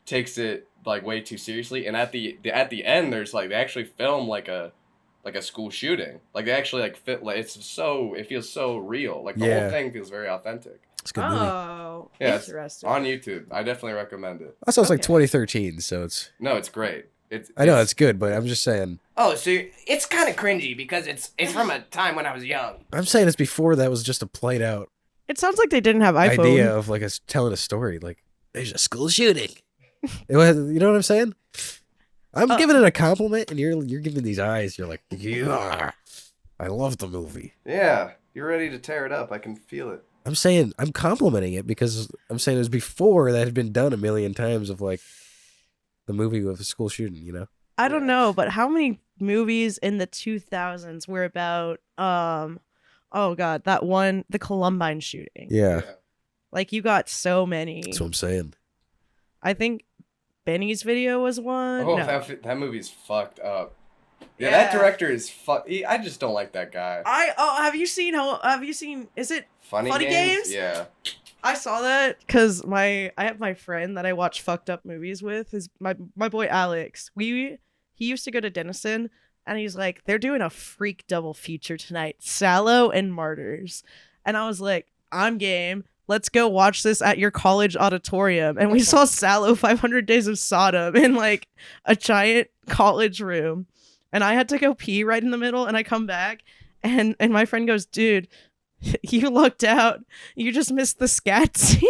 takes it like way too seriously, and at the end there's like they actually film like a school shooting. Like they actually like fit like it feels so real. Like the whole thing feels very authentic. It's a good movie. Yeah, it's Interesting. on YouTube. I definitely recommend it. Also, it's like Okay. 2013, so it's No, it's great. I know it's good, but I'm just saying. Oh, so it's kind of cringy because it's from a time when I was young. I'm saying it's before that was just a played out It sounds like they didn't have iPhone. idea of like telling a story. Like there's a school shooting. It was, you know what I'm saying? I'm giving it a compliment, and you're giving these eyes. You're like, yeah, I love the movie. Yeah, you're ready to tear it up. I can feel it. I'm saying I'm complimenting it because I'm saying it was before that had been done a million times of like the movie with a school shooting. You know? I don't know, but how many movies in the 2000s were about oh god, that one, the Columbine shooting? Yeah, Like you got so many. that's what I'm saying. I think Benny's Video was one. Oh, No. that movie's fucked up. Yeah, Yeah. that director is I just don't like that guy. Have you seen is it Funny Funny Games? Yeah. I saw that because I have my friend that I watch fucked up movies with. Is my boy Alex. He used to go to Denison, and he's like, they're doing a freak double feature tonight, Sallow and Martyrs, and I was like, I'm game. Let's go watch this at your college auditorium. And we saw Sallow 500 Days of Sodom in like a giant college room, and I had to go pee right in the middle, and I come back, and my friend goes, dude, you lucked out. You just missed the scat scene.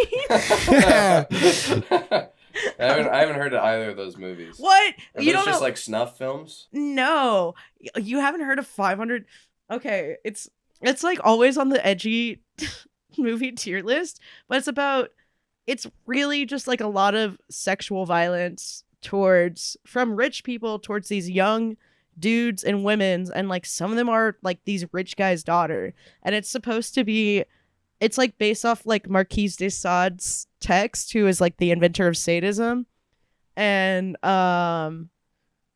I haven't heard of either of those movies. What? Are You those don't just know? like snuff films? No. You haven't heard of 500? Okay, it's like always on the edgy movie tier list, but it's really just like a lot of sexual violence from rich people towards these young dudes and women's, and like some of them are like these rich guys' daughter, and it's like based off like Marquise de Sade's text, who is like the inventor of sadism, and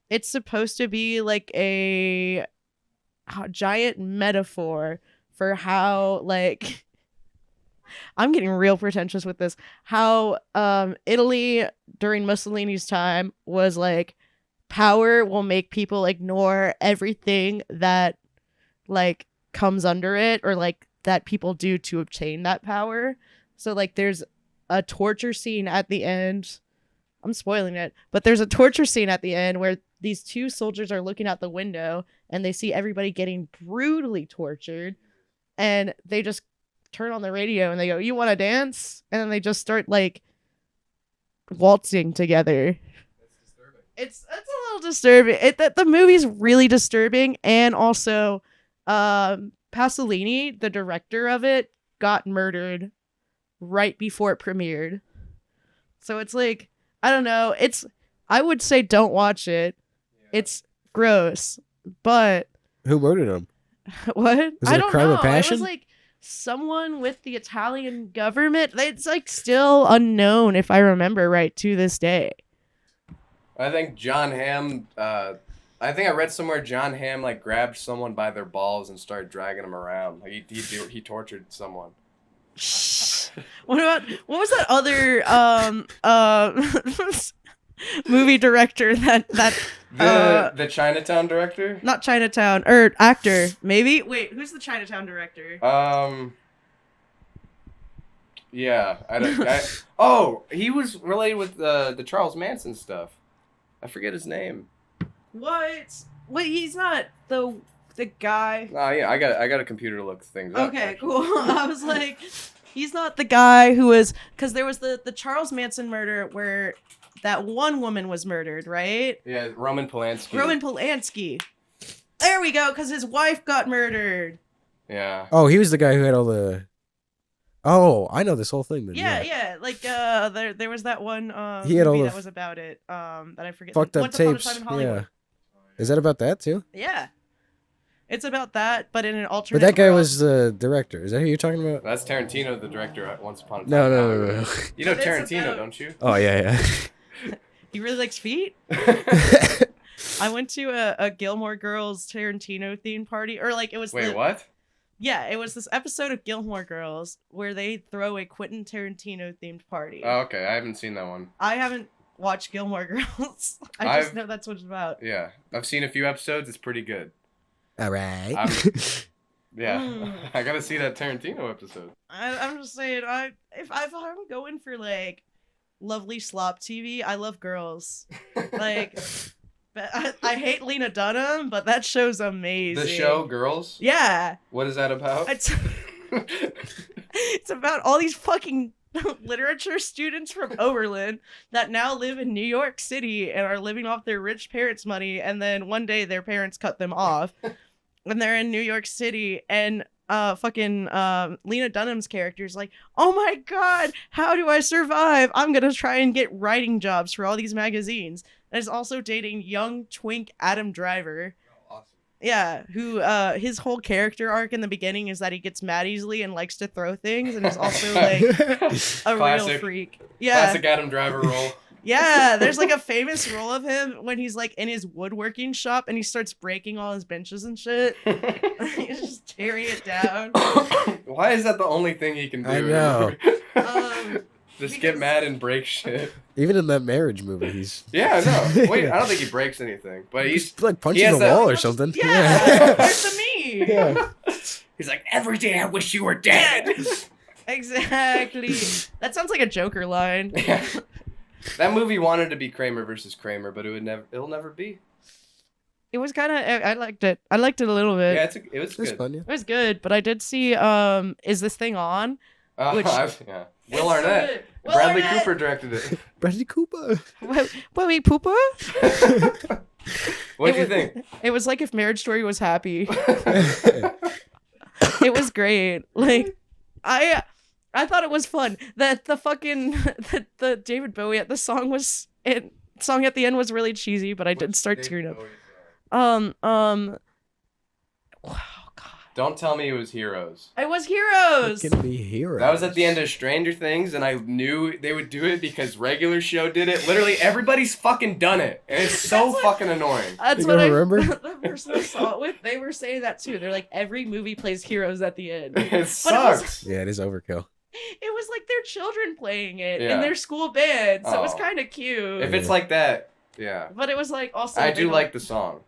it's supposed to be like a giant metaphor for how like I'm getting real pretentious with this, how Italy during Mussolini's time was like, power will make people ignore everything that like comes under it, or like that people do to obtain that power. So like there's a torture scene at the end. I'm spoiling it, but there's a torture scene at the end where these two soldiers are looking out the window and they see everybody getting brutally tortured, and they just turn on the radio and they go, "You want to dance?" And then they just start like waltzing together. It's a little disturbing. The movie's really disturbing, and also Pasolini, the director of it, got murdered right before it premiered. So it's like, I don't know. I would say don't watch it. Yeah. It's gross. But who murdered him? What? Was it a crime of passion? It was like someone with the Italian government. It's like still unknown, if I remember right, to this day. I think John Hamm. I think I read somewhere John Hamm like grabbed someone by their balls and started dragging them around. Like he tortured someone. What was that other movie director that the Chinatown director? Not Chinatown, or actor maybe. Wait, who's the Chinatown director? Yeah, oh, he was related with the Charles Manson stuff. I forget his name. What? Wait, he's not the guy. Oh yeah, I got a computer to look things up. Okay, cool. I was like, he's not the guy who was, because there was the Charles Manson murder where that one woman was murdered, right? Yeah, Roman Polanski. There we go, because his wife got murdered. Yeah. Oh, he was the guy who had all the. Oh, I know this whole thing. Then, yeah. Like there was that one he had movie all that was about it. That I forget. Fucked up Once Upon a tapes. Time in Hollywood. Yeah. Is that about that too? Yeah. It's about that, but in an alternate. But that guy world. was the director. Is that who you're talking about? That's Tarantino, the director at Once Upon a Time. No. You know But it's Tarantino, about- don't you? Oh yeah. He really likes feet. I went to a Gilmore Girls Tarantino themed party, or like it was. Wait, what? Yeah, it was this episode of Gilmore Girls where they throw a Quentin Tarantino themed party. Oh, okay. I haven't seen that one. I haven't watched Gilmore Girls. I just know that's what it's about. Yeah, I've seen a few episodes. It's pretty good. All right. Yeah, I gotta see that Tarantino episode. I'm just saying, if I'm going for like lovely slop TV, I love girls. Like, I hate Lena Dunham, but that show's amazing. The show Girls? Yeah. What is that about? It's about all these fucking literature students from Oberlin that now live in New York City and are living off their rich parents' money, and then one day their parents cut them off and they're in New York City, and Lena Dunham's character is like, oh my god, how do I survive? I'm gonna try and get writing jobs for all these magazines. And is also dating young twink Adam Driver. Awesome. Yeah, who his whole character arc in the beginning is that he gets mad easily and likes to throw things, and is also like a real freak. Yeah, classic Adam Driver role. Yeah, there's like a famous role of him when he's like in his woodworking shop and he starts breaking all his benches and shit. He's just tearing it down. Why is that the only thing he can do? I know. Just get mad and break shit. Even in that marriage movie, he's... Yeah, no. Wait, I don't think he breaks anything. But he's like punching the wall or something. Yeah, where's the me? Yeah. He's like, every day I wish you were dead. Exactly. That sounds like a Joker line. Yeah. That movie wanted to be Kramer versus Kramer, but it'll never be. It was kind of, I liked it. I liked it a little bit. Yeah, it was good. Fun, yeah. It was good, but I did see, Is This Thing On? Which, yeah. Will Arnett. So Bradley Cooper directed it. Bradley Cooper. Wait, Poopa? What'd you think? It was like if Marriage Story was happy. It was great. Like, I thought it was fun. That the fucking the David Bowie at the song at the end was really cheesy, but I did start tearing up. Wow, God. Don't tell me it was Heroes. It was Heroes. It can be Heroes. That was at the end of Stranger Things, and I knew they would do it because regular show did it. Literally, everybody's fucking done it, and it's so fucking annoying. That's You what I remember? The person I saw it with, they were saying that too. They're like, every movie plays Heroes at the end. It sucks. Yeah, it is overkill. It was like their children playing it Yeah. in their school band, so it was Oh. kind of cute. If it's like that, yeah. But it was like also. I do like the song.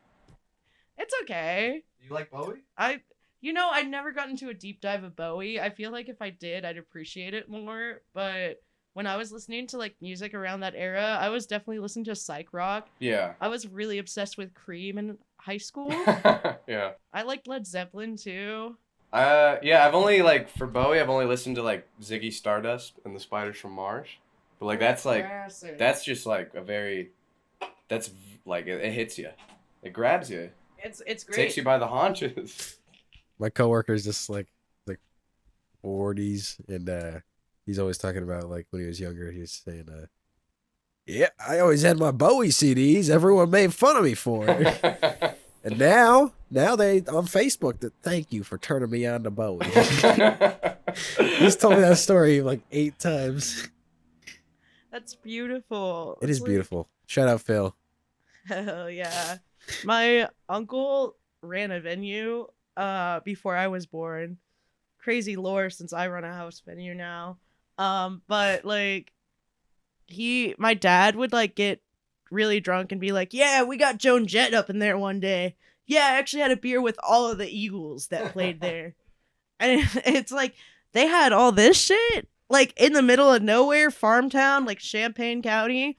It's okay. You like Bowie? I never got into a deep dive of Bowie. I feel like if I did, I'd appreciate it more. But when I was listening to like music around that era, I was definitely listening to psych rock. Yeah. I was really obsessed with Cream in high school. Yeah. I liked Led Zeppelin too. Yeah, for Bowie, I've only listened to like Ziggy Stardust and the Spiders from Mars. But like that's just like it hits you. It grabs you. It's great. Takes you by the haunches. My coworker's just like 40s, and he's always talking about like when he was younger. He was saying, "Yeah, I always had my Bowie CDs. Everyone made fun of me for it, and now they on Facebook that thank you for turning me on to Bowie." He's told me that story like 8 times. That's beautiful. It is beautiful. Shout out Phil. Hell yeah. My uncle ran a venue before I was born. Crazy lore since I run a house venue now. But like my dad would like get really drunk and be like, yeah, we got Joan Jett up in there one day. Yeah, I actually had a beer with all of the Eagles that played there. And it's like they had all this shit like in the middle of nowhere, farm town, like Champaign County.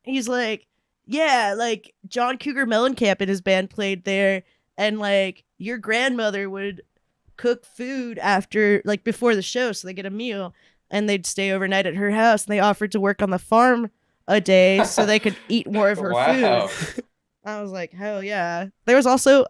He's like, yeah, like John Cougar Mellencamp and his band played there, and like your grandmother would cook food after, like before the show, so they get a meal, and they'd stay overnight at her house, and they offered to work on the farm a day so they could eat more of her food. I was like, hell yeah. There was also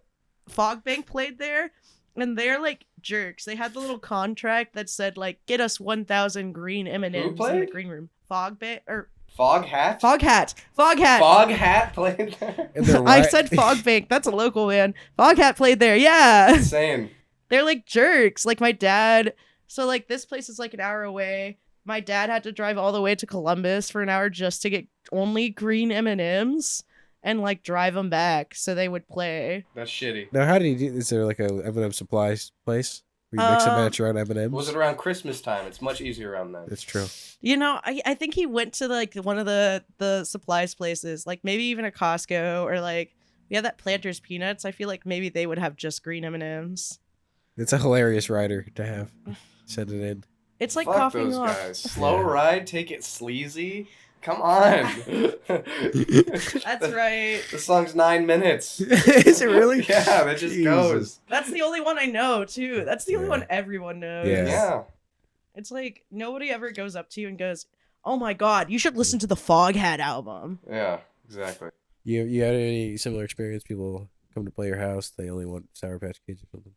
Fog Bank played there, and they're like jerks. They had the little contract that said like, get us 1,000 green M&Ms in the green room. Fog Bank or Fog Hat? Fog Hat. Fog Hat played there? I said Fog Bank. That's a local band. Fog Hat played there. Yeah. Insane. They're like jerks. Like my dad. So like this place is like an hour away. My dad had to drive all the way to Columbus for an hour just to get only green M&Ms and like drive them back so they would play. That's shitty. Now, how do you do? Is there like a M&M supplies place where you mix and match around M&Ms? Was it around Christmas time? It's much easier around then. It's true. I think he went to like one of the supplies places, like maybe even a Costco, or like we have that Planters Peanuts. I feel like maybe they would have just green M&Ms. It's a hilarious rider to have. Send it in. It's like Fuck coughing those off. guys. Slow ride, take it sleazy. Come on. That's right. The song's 9 minutes. Is it really? Yeah, that just goes. That's the only one I know too. That's the only one everyone knows. Yeah. Yeah. It's like nobody ever goes up to you and goes, "Oh my God, you should listen to the Foghat album." Yeah, exactly. You had any similar experience? People come to play your house, they only want Sour Patch Kids or something.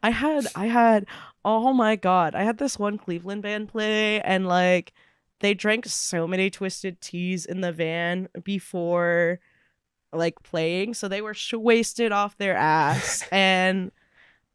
I had. Oh my God, I had this one Cleveland band play, and like, they drank so many Twisted Teas in the van before, like, playing, so they were wasted off their ass, and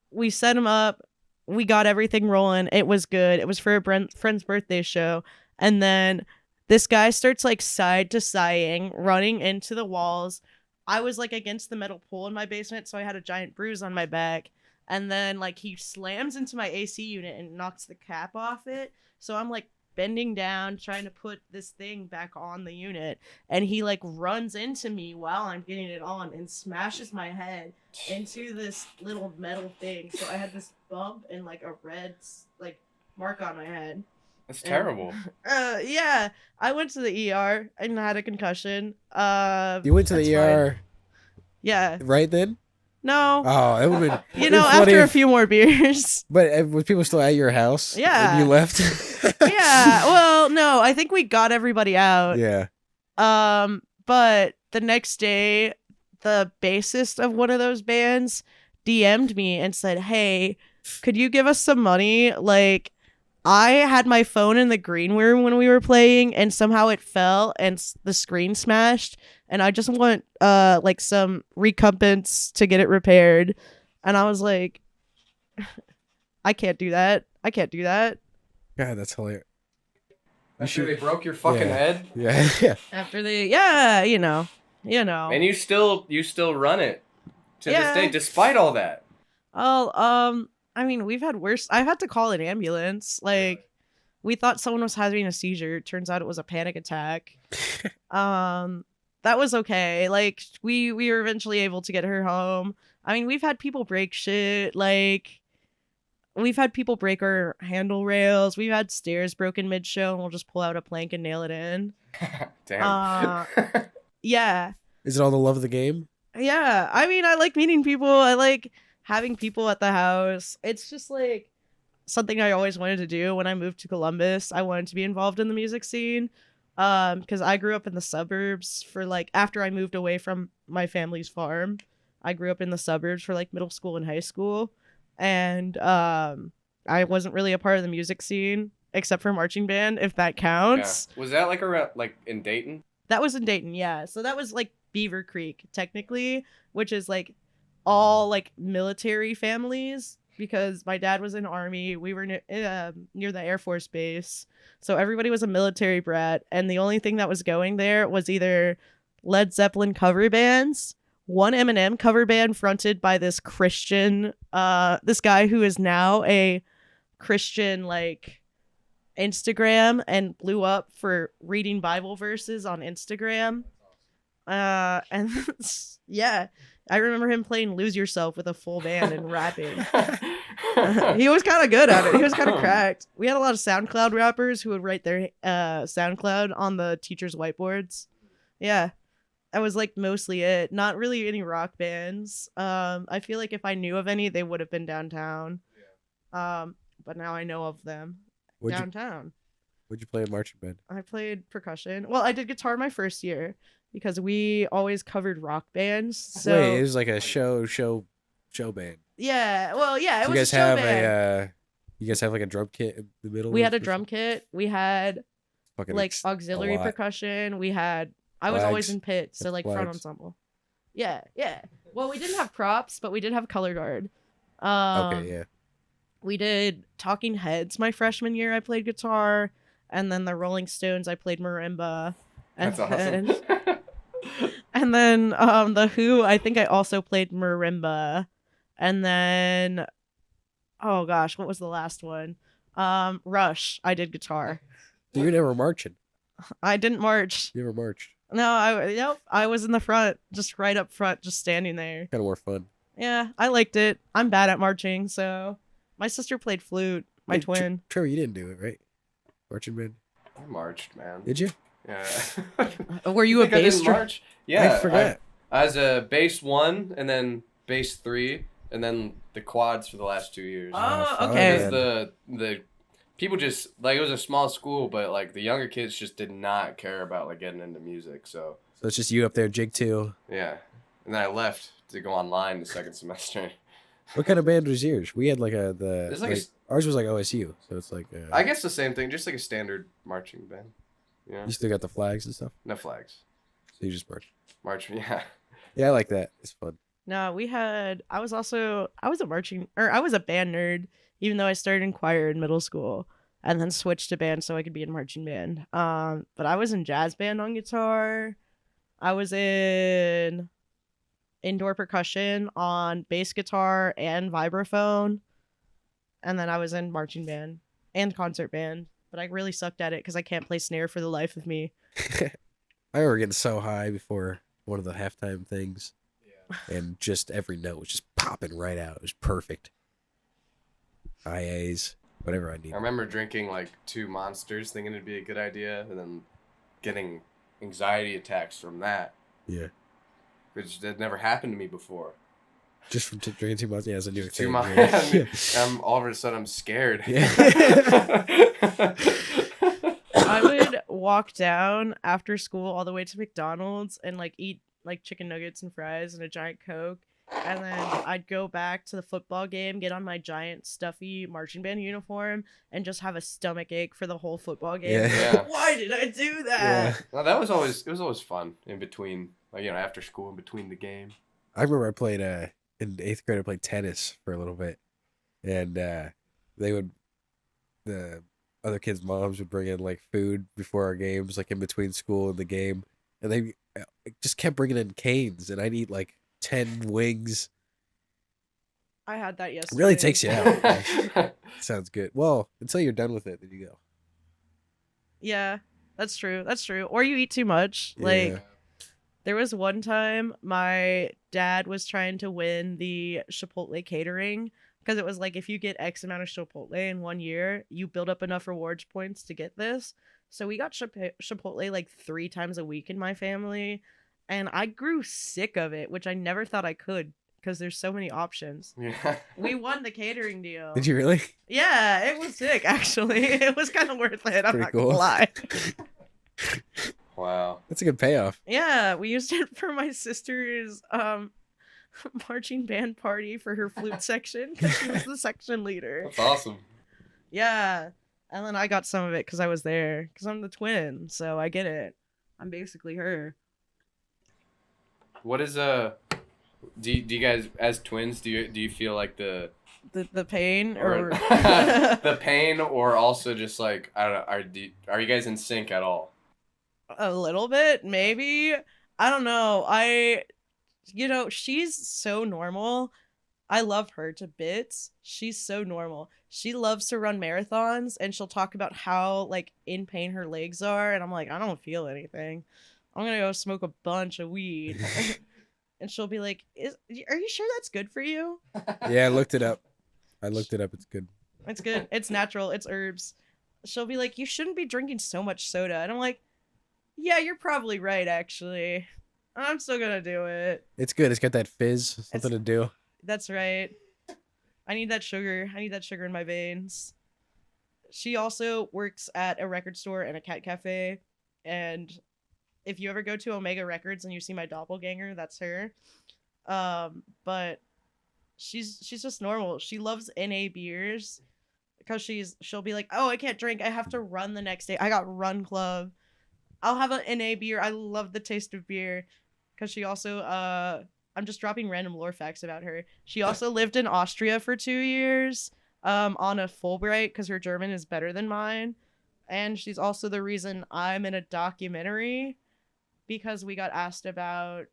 we set them up. We got everything rolling. It was good. It was for a friend's birthday show. And then this guy starts like side to sighing, running into the walls. I was like against the metal pole in my basement, so I had a giant bruise on my back. And then like he slams into my AC unit and knocks the cap off it. So I'm like bending down, trying to put this thing back on the unit. And he like runs into me while I'm getting it on and smashes my head into this little metal thing. So I had this bump and like a red like mark on my head. That's terrible. Yeah, I went to the ER and had a concussion. You went to the ER fine. Yeah. right then? No. Oh, it would have been. You know, after a few more beers. But were people still at your house? Yeah. And you left? Yeah. Well, no, I think we got everybody out. Yeah. But the next day, the bassist of one of those bands DM'd me and said, "Hey, could you give us some money? Like, I had my phone in the green room when we were playing, and somehow it fell and the screen smashed, and I just want like some recompense to get it repaired." And I was like, I can't do that. God, that's hilarious. After they broke your fucking head? Yeah. Yeah. After they, you know. And you still run it to Yeah. this day, despite all that. Oh, I mean, we've had worse. I've had to call an ambulance. Like, we thought someone was having a seizure. Turns out it was a panic attack. That was okay. Like, we were eventually able to get her home. I mean, we've had people break shit. Like, we've had people break our handle rails. We've had stairs broken mid-show, and we'll just pull out a plank and nail it in. Damn. Yeah. Is it all the love of the game? Yeah. I mean, I like meeting people. I like having people at the house. It's just like something I always wanted to do when I moved to Columbus. I wanted to be involved in the music scene. Because I grew up in the suburbs for like, after I moved away from my family's farm, I grew up in the suburbs for like middle school and high school. And I wasn't really a part of the music scene except for marching band, if that counts. Yeah. Was that like around, like in Dayton? That was in Dayton, yeah. So that was like Beaver Creek, technically, which is like all like military families, because my dad was in Army. We were near the Air Force Base. So everybody was a military brat. And the only thing that was going there was either Led Zeppelin cover bands, one Eminem cover band fronted by this Christian, this guy who is now a Christian, like, Instagram and blew up for reading Bible verses on Instagram. And yeah, I remember him playing Lose Yourself with a full band and rapping. He was kind of good at it. He was kind of cracked. We had a lot of SoundCloud rappers who would write their SoundCloud on the teachers' whiteboards. Yeah, that was like mostly it. Not really any rock bands. I feel like if I knew of any, they would have been downtown. But now I know of them. Downtown. What'd you play in marching band? I played percussion. Well, I did guitar my first year because we always covered rock bands. So Wait, it was like a show band. yeah, well, yeah, it So was you guys a show have band. you guys have like a drum kit in the middle? We of had a it or drum something? kit. We had Fucking like a auxiliary lot. percussion. We had. I was always Flags. in pit, so Had like front flags. ensemble. Yeah. Well, we didn't have props, but we did have color guard. Okay, yeah. We did Talking Heads my freshman year. I played guitar, and then the Rolling Stones. I played marimba. And That's awesome. And then the Who. I think I also played marimba, and then oh gosh, what was the last one? Rush. I did guitar. So you're never marching. I didn't march. You never marched. No, I was in the front, just right up front, just standing there. Kind of more fun. Yeah, I liked it. I'm bad at marching, so my sister played flute, my Hey, twin. Trevor, you didn't do it, right? Marching band. I marched, man. Did you? Yeah. Were you a think I did bass in drum? March? Yeah. I forgot. I was a bass 1 and then bass 3 and then the quads for the last 2 years. Oh, fun, okay. Because man. the people just like, it was a small school, but like the younger kids just did not care about like getting into music. So So it's just you up there, jig too. yeah, and then I left to go online the second semester. What kind of band was yours? We had like It's like a ours was like OSU, so it's like I guess the same thing, just like a standard marching band. Yeah, you still got the flags and stuff. no flags. So you just march. March, yeah. Yeah, I like that. It's fun. No, I was a band nerd, even though I started in choir in middle school and then switched to band so I could be in marching band. But I was in jazz band on guitar. I was in indoor percussion on bass guitar and vibraphone. And then I was in marching band and concert band. But I really sucked at it because I can't play snare for the life of me. I remember getting so high before one of the halftime things, and just every note was just popping right out. It was perfect. IAs, whatever I need. I remember drinking like 2 Monsters, thinking it'd be a good idea, and then getting anxiety attacks from that, Yeah, which had never happened to me before. just from drinking too much. Yeah, it's a new Too thing. much. Yeah. I'm all of a sudden I'm scared. Yeah. I would walk down after school all the way to McDonald's and like eat like chicken nuggets and fries and a giant Coke. And then I'd go back to the football game, get on my giant stuffy marching band uniform, and just have a stomach ache for the whole football game. Yeah. Yeah. Why did I do that? Yeah. Well, it was always fun in between, like, after school, in between the game. I remember I played in 8th grade. I played tennis for a little bit, and the other kids' moms would bring in like food before our games, like in between school and the game, and they just kept bringing in canes, and I'd eat like 10 wings. I had that It yesterday. really takes you out. Sounds good. Well, until you're done with it, then you go. Yeah, that's true. That's true. Or you eat too much. Like, Yeah. there was one time my dad was trying to win the Chipotle catering because it was like, if you get X amount of Chipotle in 1 year, you build up enough rewards points to get this. So we got Chipotle like 3 times a week in my family. And I grew sick of it, which I never thought I could because there's so many options. Yeah. We won the catering deal. Did you really? Yeah, it was sick, actually. It was kind of worth it. I'm Pretty not cool. gonna lie. Wow. That's a good payoff. Yeah, we used it for my sister's marching band party for her flute section because she was the section leader. That's awesome. Yeah, and then I got some of it because I was there because I'm the twin, so I get it. I'm basically her. What is do you guys, as twins, do you feel like the pain or or the pain, or also just like, I don't know, are you guys in sync at all? a little bit maybe. I don't know. She's so normal. I love her to bits. She's so normal. She loves to run marathons and she'll talk about how like in pain her legs are, and I'm like, I don't feel anything. I'm gonna go smoke a bunch of weed. And she'll be like, are you sure that's good for you? Yeah, I looked it up. It's good. It's good. It's natural. It's herbs. She'll be like, you shouldn't be drinking so much soda. And I'm like, yeah, you're probably right, actually. I'm still gonna do it. It's good. It's got that fizz, something to do. That's right. I need that sugar. I need that sugar in my veins. She also works at a record store and a cat cafe. And if you ever go to Omega Records and you see my doppelganger, that's her. But she's just normal. She loves NA beers because she'll be like, oh, I can't drink. I have to run the next day. I got run club. I'll have an NA beer. I love the taste of beer. Because she also, I'm just dropping random lore facts about her. She also lived in Austria for 2 years on a Fulbright because her German is better than mine. And she's also the reason I'm in a documentary because we got asked about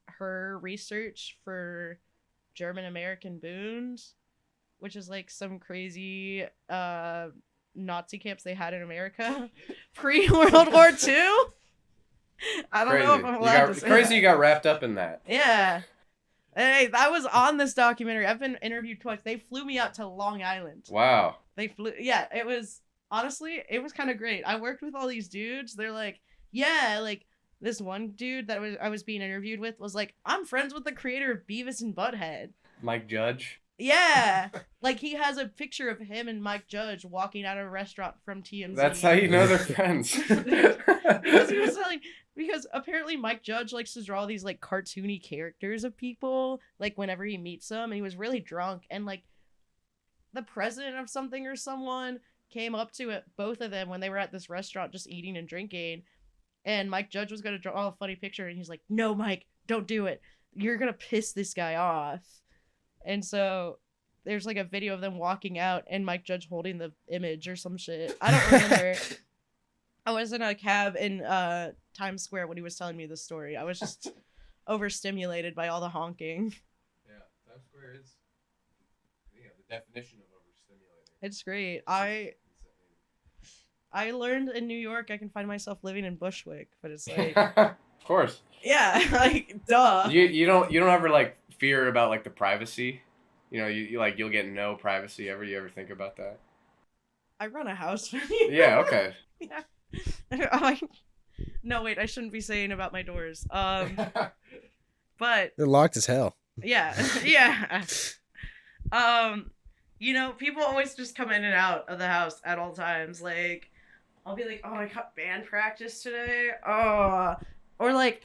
her research for German American boons, which is like some crazy Nazi camps they had in America pre-World War II. I don't know if I'm allowed to say Crazy that. you got wrapped up in that. Yeah. Hey, I was on this documentary. I've been interviewed twice. They flew me out to Long Island. Wow. They flew. Yeah, it was honestly, it was kind of great. I worked with all these dudes. They're like, yeah, like this one dude that I was being interviewed with was like, I'm friends with the creator of Beavis and Butthead. Mike Judge. Yeah, like he has a picture of him and Mike Judge walking out of a restaurant from TMZ. That's how you know they're friends. Because he was like, because apparently Mike Judge likes to draw these like cartoony characters of people, like whenever he meets them, and he was really drunk, and like the president of something or someone came up to it, both of them when they were at this restaurant just eating and drinking, and Mike Judge was gonna draw a funny picture, and he's like, "No, Mike, don't do it. You're gonna piss this guy off." And so there's like a video of them walking out and Mike Judge holding the image or some shit. I don't remember. I was in a cab in Times Square when he was telling me this story. I was just overstimulated by all the honking. Yeah, Times Square is the definition of overstimulating. It's great. I learned in New York I can find myself living in Bushwick, but it's like Of course. yeah, like duh. You don't ever like fear about like the privacy? You know, you like you'll get no privacy ever. You ever think about that? I run a house for you. Yeah, okay. Yeah. No, wait, I shouldn't be saying about my doors. But They're locked as hell. yeah, yeah. You know, people always just come in and out of the house at all times. Like, I'll be like, oh, I got band practice today. Oh, or like,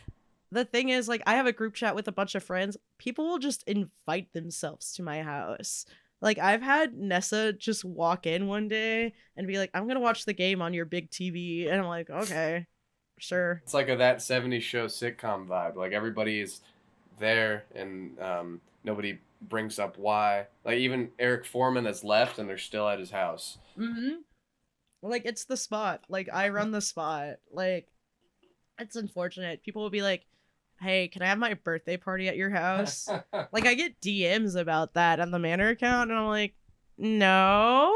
the thing is, like, I have a group chat with a bunch of friends. People will just invite themselves to my house. Like, I've had Nessa just walk in one day and be like, I'm gonna watch the game on your big TV. And I'm like, okay, sure. It's like that 70s show sitcom vibe. Like everybody is there and nobody brings up why. Like even Eric Foreman that's left and they're still at his house. Mm-hmm. Like, it's the spot. Like, I run the spot. Like, it's unfortunate. People will be like, hey, can I have my birthday party at your house? Like, I get DMs about that on the Manor account, and I'm like, no.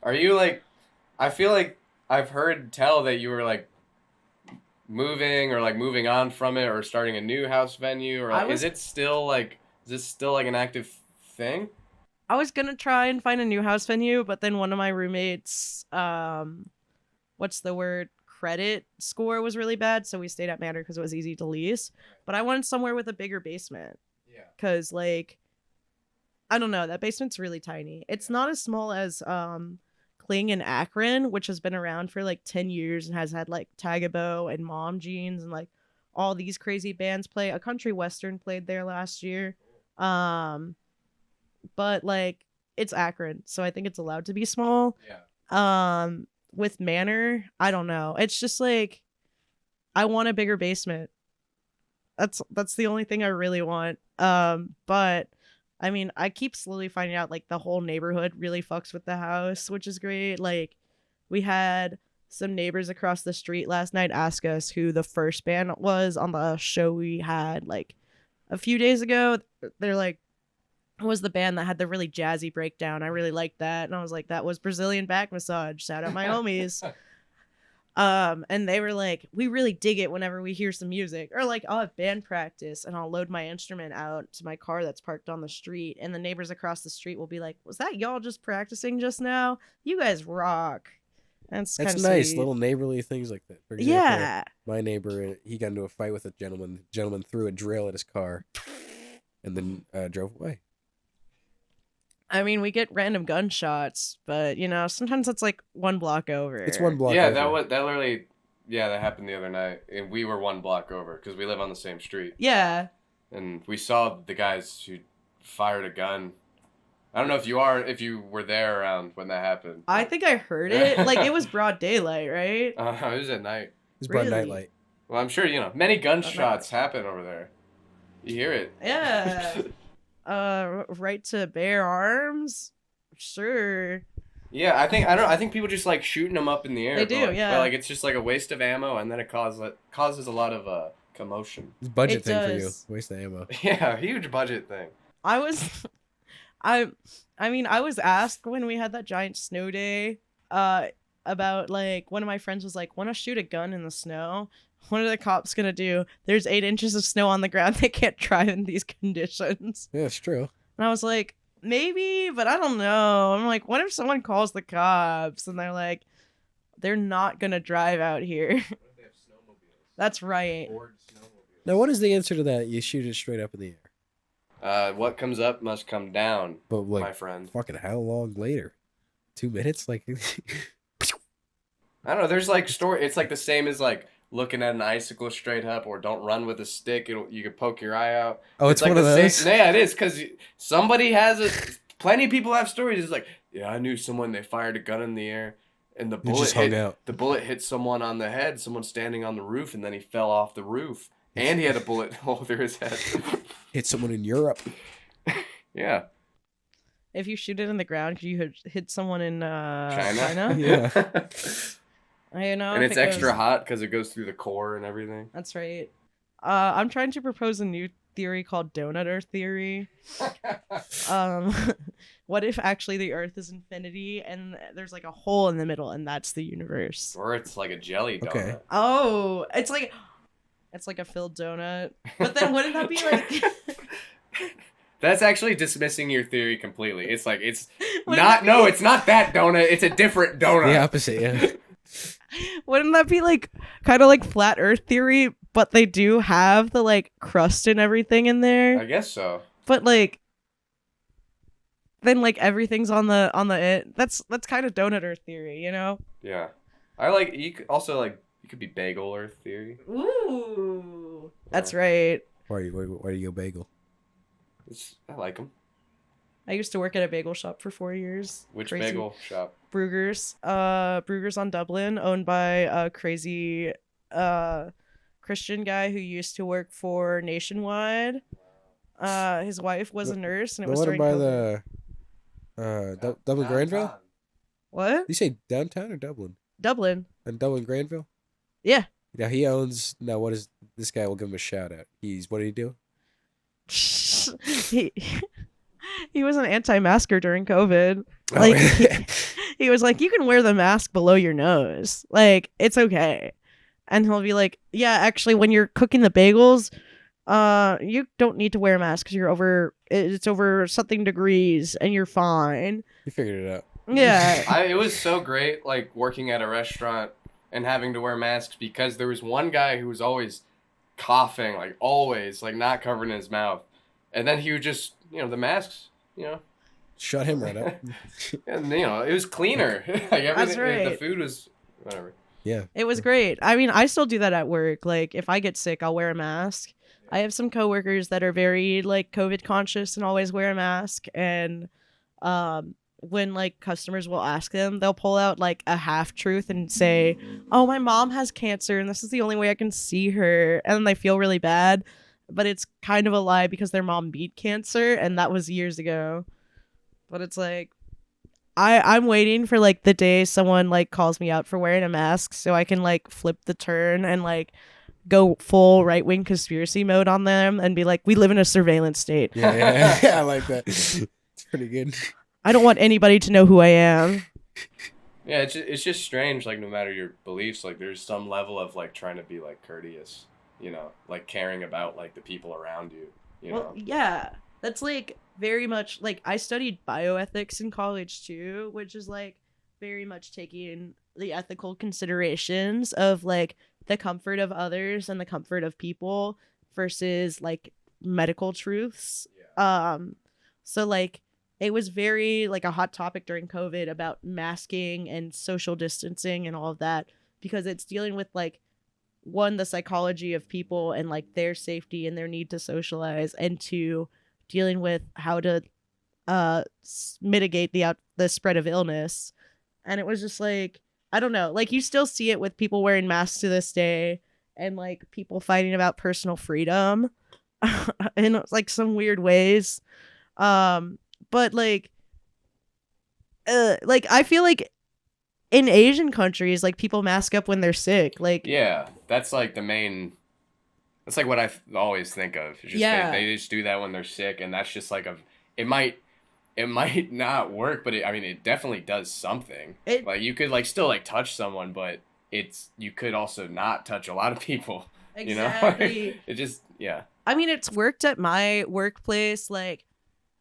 Are you like, I feel like I've heard tell that you were like moving or like moving on from it or starting a new house venue or like, is this still like an active thing? I was gonna try and find a new house venue, but then one of my roommates, what's the word? Credit score was really bad, so we stayed at Manor because it was easy to lease. But I wanted somewhere with a bigger basement. Yeah. Because, like, I don't know, that basement's really tiny. It's not as small as Kling and Akron, which has been around for like 10 years and has had like Tagabo and Mom Jeans and like all these crazy bands play. A country western played there last year. But like, it's Akron, so I think it's allowed to be small. Yeah. With Manor, I don't know. It's just like, I want a bigger basement. That's the only thing I really want. But I mean, I keep slowly finding out like the whole neighborhood really fucks with the house, which is great. Like, we had some neighbors across the street last night ask us who the first band was on the show we had like a few days ago. They're like, was the band that had the really jazzy breakdown. I really liked that. And I was like, that was Brazilian Back Massage. Shout out my homies. And they were like, we really dig it whenever we hear some music. Or like, I'll have band practice and I'll load my instrument out to my car that's parked on the street. And the neighbors across the street will be like, was that y'all just practicing just now? You guys rock. That's nice. sweet. Little neighborly things like that. For example, Yeah. my neighbor, he got into a fight with a gentleman. The gentleman threw a drill at his car and then drove away. I mean, we get random gunshots, but you know, sometimes it's like one block over. It's one block Yeah, over. that literally, yeah, that happened the other night. And we were one block over because we live on the same street. Yeah. And we saw the guys who fired a gun. I don't know if you were there around when that happened. I think I heard it. Like, it was broad daylight, right? It was at night. It's broad Really? nightlight. Well, I'm sure, many gunshots happen over there. You hear it. Yeah. Right to bear arms? Sure. Yeah, I think people just like shooting them up in the air. They do, but, yeah. But like it's just like a waste of ammo, and then it causes a lot of commotion. It's a budget It thing for you. does. Waste of ammo. Yeah, huge budget thing. I mean, I was asked when we had that giant snow day, about like, one of my friends was like, want to shoot a gun in the snow? What are the cops gonna do? There's 8 inches of snow on the ground. They can't drive in these conditions. Yeah, it's true. And I was like, maybe, but I don't know. I'm like, what if someone calls the cops and they're like, they're not gonna drive out here? That's right. Now, what is the answer to that? You shoot it straight up in the air. What comes up must come down, But like, my friend. fucking how long later? 2 minutes? Like, I don't know. There's like story. It's like the same as like looking at an icicle straight up, or don't run with a stick. You can poke your eye out. oh, it's like one of the those. Same, yeah, it is because somebody has it. Plenty of people have stories. It's like, yeah, I knew someone. They fired a gun in the air, and the bullet just hung out. The bullet hit someone on the head. Someone standing on the roof, and then he fell off the roof, and he had a bullet hole through his head. Hit someone in Europe. Yeah. If you shoot it in the ground, could you hit someone in China. Yeah. You know, And if it's it extra goes- hot because it goes through the core and everything. That's right. I'm trying to propose a new theory called donut Earth theory. What if actually the Earth is infinity and there's like a hole in the middle and that's the universe? Or it's like a jelly donut. Okay. Oh, it's like a filled donut. But then wouldn't that be like? That's actually dismissing your theory completely. It's like it's Wouldn't not. that No, be- it's not that donut. It's a different donut. The opposite, yeah. Wouldn't that be like kind of like flat Earth theory? But they do have the like crust and everything in there. I guess so. But like, then like everything's on the it. That's kind of donut Earth theory, you know? Yeah, I like. You could also like. You could be bagel Earth theory. Ooh, that's Yeah. right. Why do you go bagel? I like them. I used to work at a bagel shop for 4 years. Which Crazy. bagel shop? Bruegger's. Bruegger's on Dublin, owned by a crazy Christian guy who used to work for Nationwide. His wife was a nurse, and it The was one during by COVID. the Dublin Granville? What? Did you say downtown or Dublin? Dublin. And Dublin Granville? Yeah. Now he owns. Now what is this guy? Will give him a shout out. What did he do? he he was an anti-masker during COVID. Oh, Like he was like, you can wear the mask below your nose. Like, it's okay. And he'll be like, yeah, actually, when you're cooking the bagels, you don't need to wear a mask because it's over something degrees and you're fine. He figured it out. Yeah. It was so great, like working at a restaurant and having to wear masks because there was one guy who was always coughing, like always, like not covering his mouth, and then he would just, the masks, Shut him right up. and it was cleaner. Like everything, That's right. the food was whatever. Yeah. It was great. I mean, I still do that at work. Like, if I get sick, I'll wear a mask. I have some coworkers that are very like COVID conscious and always wear a mask. And when like customers will ask them, they'll pull out like a half truth and say, "Oh, my mom has cancer, and this is the only way I can see her," and then they feel really bad. But it's kind of a lie because their mom beat cancer, and that was years ago. But it's like, I'm waiting for like the day someone like calls me out for wearing a mask so I can like flip the turn and like go full right wing conspiracy mode on them and be like, we live in a surveillance state. Yeah, I like that. It's pretty good. I don't want anybody to know who I am. Yeah, it's just strange. Like no matter your beliefs, like there's some level of like trying to be like courteous, like caring about like the people around you. Well, yeah, that's like very much like I studied bioethics in college too, which is like very much taking the ethical considerations of like the comfort of others and the comfort of people versus like medical truths. So like it was very like a hot topic during COVID about masking and social distancing and all of that because it's dealing with like one, the psychology of people and like their safety and their need to socialize, and two, dealing with how to mitigate the spread of illness. And it was just like, I don't know, like you still see it with people wearing masks to this day and like people fighting about personal freedom in like some weird ways. But like I feel like in Asian countries, like people mask up when they're sick. Like, yeah, that's like the main. That's like what I always think of. It's just Yeah. they just do that when they're sick, and that's just like it might not work, but it definitely does something. Like you could like still like touch someone, but you could also not touch a lot of people. exactly. It just, yeah. I mean, it's worked at my workplace. Like,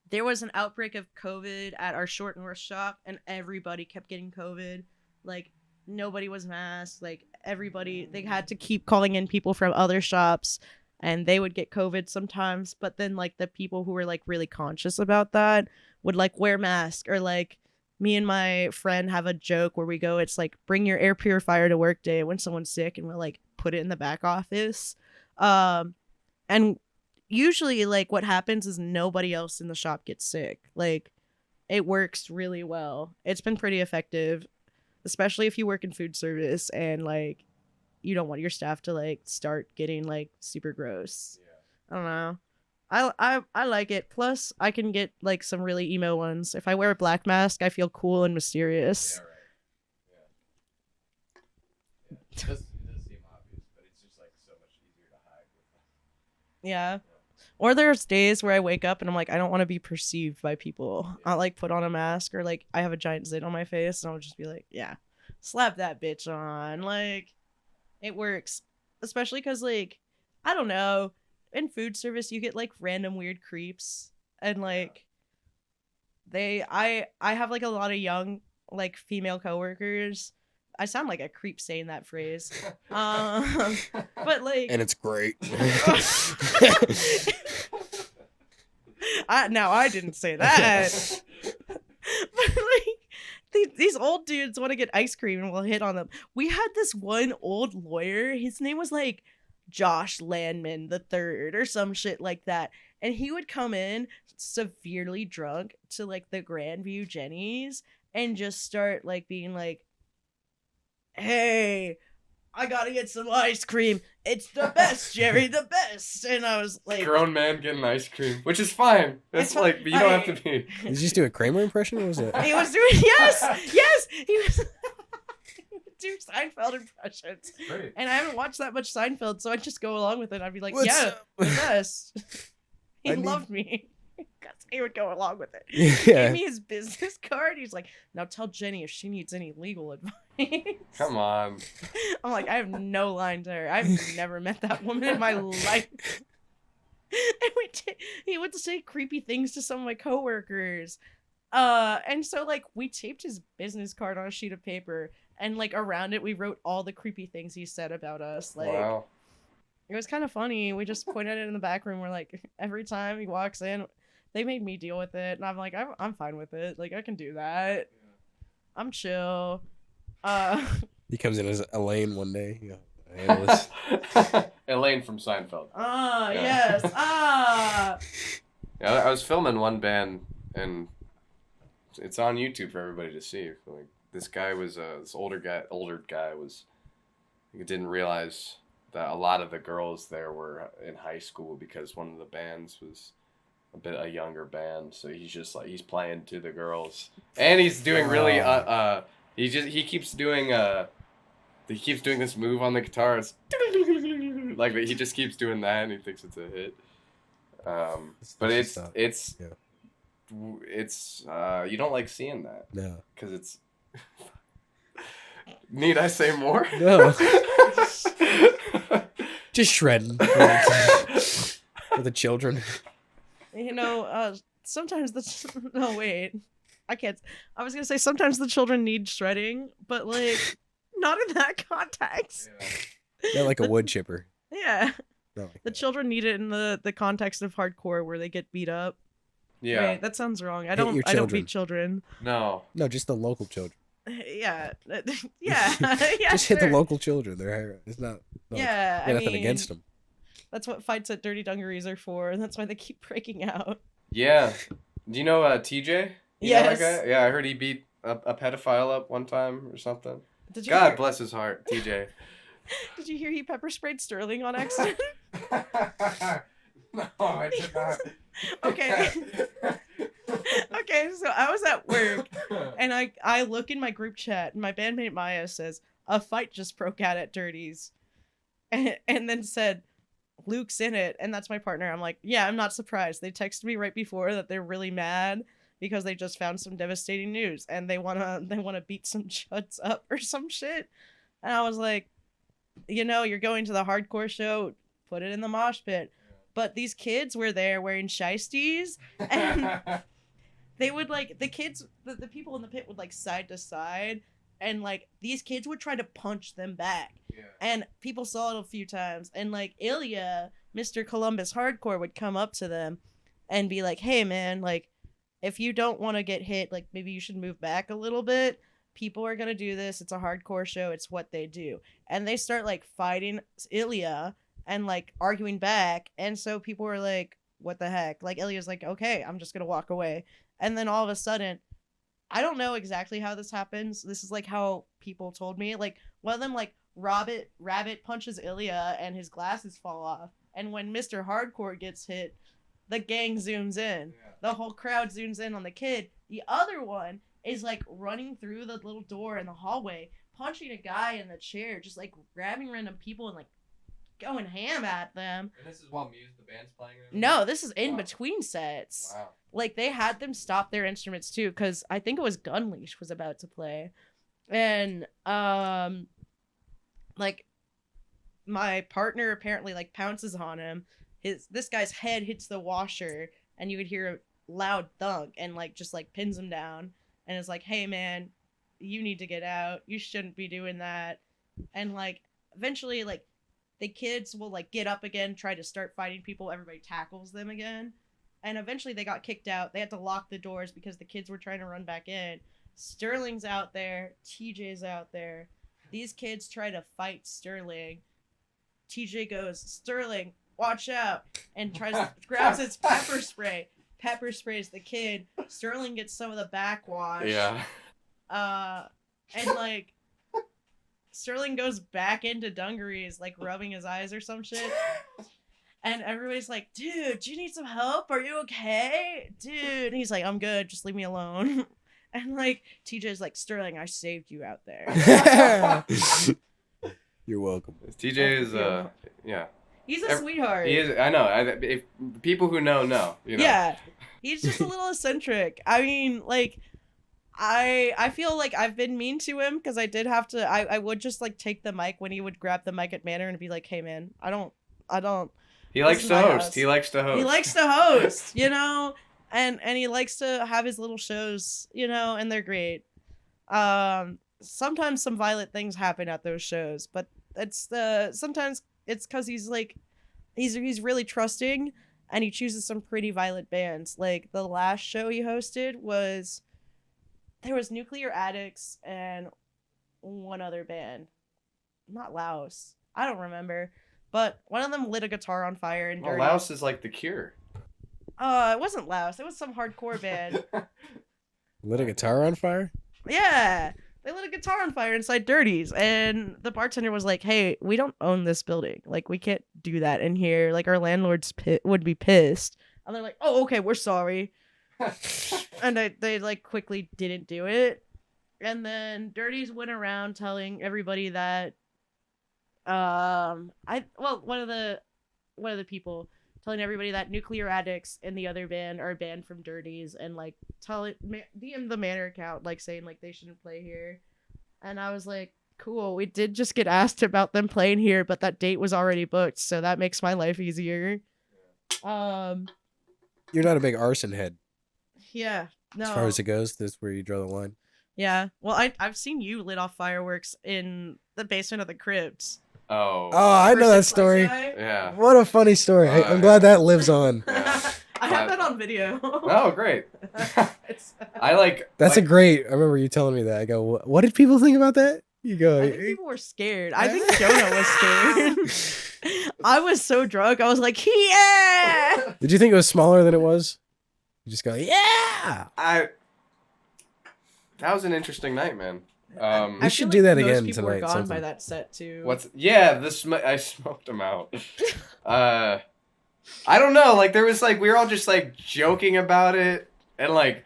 there was an outbreak of COVID at our Short North shop, and everybody kept getting COVID. Like, nobody was masked. Like, everybody, they had to keep calling in people from other shops, and they would get COVID sometimes. But then, like, the people who were, like, really conscious about that would, like, wear masks. Or, like, me and my friend have a joke where we go, it's like, bring your air purifier to work day when someone's sick, and we'll, like, put it in the back office. And usually, like, what happens is nobody else in the shop gets sick. Like, it works really well. It's been pretty effective, especially if you work in food service and, like, you don't want your staff to, like, start getting, like, super gross. I don't know. I like it. Plus, I can get, like, some really emo ones. If I wear a black mask, I feel cool and mysterious. Yeah, right. Yeah. It does seem obvious, but it's just, like, so much easier to hide with them. Yeah. Or there's days where I wake up and I'm like, I don't want to be perceived by people. I'll, like, put on a mask, or, like, I have a giant zit on my face and I'll just be like, yeah, slap that bitch on. Like, it works. Especially because, like, I don't know, in food service you get, like, random weird creeps, and, like, I have, like, a lot of young, like, female coworkers. I sound like a creep saying that phrase. But, like, And it's great. I didn't say that. But, like, these old dudes want to get ice cream and we'll hit on them. We had this one old lawyer. His name was, like, Josh Landman the Third or some shit like that. And he would come in severely drunk to, like, the Grandview Jenny's and just start, like, being like, hey, I gotta get some ice cream. It's the best, Jerry, the best. And I was like, Grown man getting ice cream, which is fine. That's It's like, fine. you don't have to be. Did you just do a Kramer impression? What was it? he was doing, yes, he was he would do Seinfeld impressions. Great. And I haven't watched that much Seinfeld, so I'd just go along with it. I'd be like, What's yeah, up? the best. He I need- loved me. Because he would go along with it. Yeah. He gave me his business card. He's like, now tell Jenny if she needs any legal advice. Come on. I'm like, I have no line to her. I've never met that woman in my life. And he would say creepy things to some of my coworkers. And so, like, we taped his business card on a sheet of paper, and, like, around it we wrote all the creepy things he said about us. Like, Wow. it was kind of funny. We just pointed it in the back room. We're like, every time he walks in, they made me deal with it, and I'm like, I'm fine with it. Like, I can do that. I'm chill. He comes in as Elaine one day. You know, handle this. Elaine from Seinfeld. Yeah. Yes. Yeah, I was filming one band, and it's on YouTube for everybody to see. Like, this guy was this older guy was, he didn't realize that a lot of the girls there were in high school because one of the bands was a younger band. So he's just like, he's playing to the girls, and he's doing really he keeps doing this move on the guitar. It's like, he just keeps doing that, and he thinks it's a hit. But it's you don't like seeing that. No. Because it's... Need I say more? No. Just shredding for the children. You know, sometimes no, wait. I can't. I was going to say sometimes the children need shredding, but, like, not in that context. Not like a wood chipper. Yeah. Not like The that. children need it in the context of hardcore where they get beat up. Yeah. Wait, that sounds wrong. I Hit don't your beat children. children. No. No, just the local children. Yeah. Yeah. Yeah. Just hit the sure. local children. It's not. Yeah, nothing I mean, against them. That's what fights at Dirty Dungarees are for, and that's why they keep breaking out. Yeah. Do you know TJ? You know Yes. that guy? Yeah, I heard he beat a pedophile up one time or something. Did you God hear, bless his heart, TJ. Did you hear he pepper sprayed Sterling on accident? No, I did not. Okay. Okay, so I was at work, and I look in my group chat, and my bandmate Maya says, a fight just broke out at Dirty's. And then said, Luke's in it, and that's my partner. I'm like, yeah, I'm not surprised. They texted me right before that they're really mad because they just found some devastating news, and they wanna beat some chuds up or some shit. And I was like, you know, you're going to the hardcore show, put it in the mosh pit. but these kids were there wearing shiesties, and they would like the kids, the people in the pit would like side to side, and like these kids would try to punch them back. Yeah. And people saw it a few times, and like Ilya, Mr. Columbus Hardcore, would come up to them and be like, "Hey man, like if you don't want to get hit, like maybe you should move back a little bit. People are gonna do this. It's a hardcore show. It's what they do." And they start like fighting Ilya and like arguing back, and so people were like, "What the heck?" Like Ilya's like, "Okay, I'm just gonna walk away." And then all of a sudden, I don't know exactly how this happens. This is like how people told me. Like one of them, like Rabbit punches Ilya and his glasses fall off. And when Mr. Hardcore gets hit, the gang zooms in. Yeah. The whole crowd zooms in on the kid. The other one is like running through the little door in the hallway, punching a guy in the chair, just like grabbing random people and like going ham at them. And this is while the band's playing? Or No, this is in Wow. between sets. Wow. Like they had them stop their instruments too, because I think it was Gunleash was about to play. And like my partner apparently like pounces on him. This guy's head hits the washer, and you would hear a loud thunk, and like just like pins him down, and it's like, "Hey man, you need to get out. You shouldn't be doing that." And like eventually like the kids will like get up again, try to start fighting people. Everybody tackles them again, and eventually they got kicked out. They had to lock the doors because the kids were trying to run back in. Sterling's out there, TJ's out there. These kids try to fight Sterling. TJ goes, "Sterling, watch out," and grabs his pepper sprays the kid. Sterling gets some of the backwash. Yeah. And like Sterling goes back into dungarees, like rubbing his eyes or some shit. And everybody's like, "Dude, do you need some help? Are you okay? Dude." And he's like, "I'm good, just leave me alone." And like TJ's like, "Sterling, I saved you out there." You're welcome. TJ is yeah. He's a sweetheart. He is. I know. If people who know. You know. Yeah. He's just a little eccentric. I mean, like I feel like I've been mean to him because I did have to. I would just like take the mic when he would grab the mic at Manor and be like, "Hey man, I don't." He likes This is to my host. house. He likes to host. He likes to host, you know, and he likes to have his little shows, you know, and they're great. Sometimes some violent things happen at those shows, but sometimes it's because he's like he's really trusting, and he chooses some pretty violent bands. Like the last show he hosted there was Nuclear Addicts and one other band, not Laos. I don't remember, but one of them lit a guitar on fire and Well, dirty. Laos is like The Cure. It wasn't Laos. It was some hardcore band. Lit a guitar on fire? Yeah. They lit a guitar on fire inside Dirties, and the bartender was like, "Hey, we don't own this building. Like, we can't do that in here. Like, our landlords would be pissed." And they're like, "Oh, okay, we're sorry." And they like quickly didn't do it. And then Dirties went around telling everybody that one of the people telling everybody that Nuclear Addicts and the other band are banned from Dirties, and like DM the Manor account like saying like they shouldn't play here. And I was like, cool, we did just get asked about them playing here, but that date was already booked, so that makes my life easier. You're not a big arson head. Yeah, no. As far as it goes, that's where you draw the line. Yeah, well, I've seen you lit off fireworks in the basement of the crypts. Oh. Oh, I know that story. Yeah. What a funny story. I'm glad that lives on. Yeah. I have that on video. Oh, great. I like. That's a great. I remember you telling me that. I go, what did people think about that? You go. I think people were scared. I think Jonah was scared. I was so drunk. I was like, yeah. Did you think it was smaller than it was? You just go, yeah. That was an interesting night, man. We should do that again most people tonight. were gone Something. by that set too. I smoked them out. I don't know. Like there was like we were all just like joking about it, and like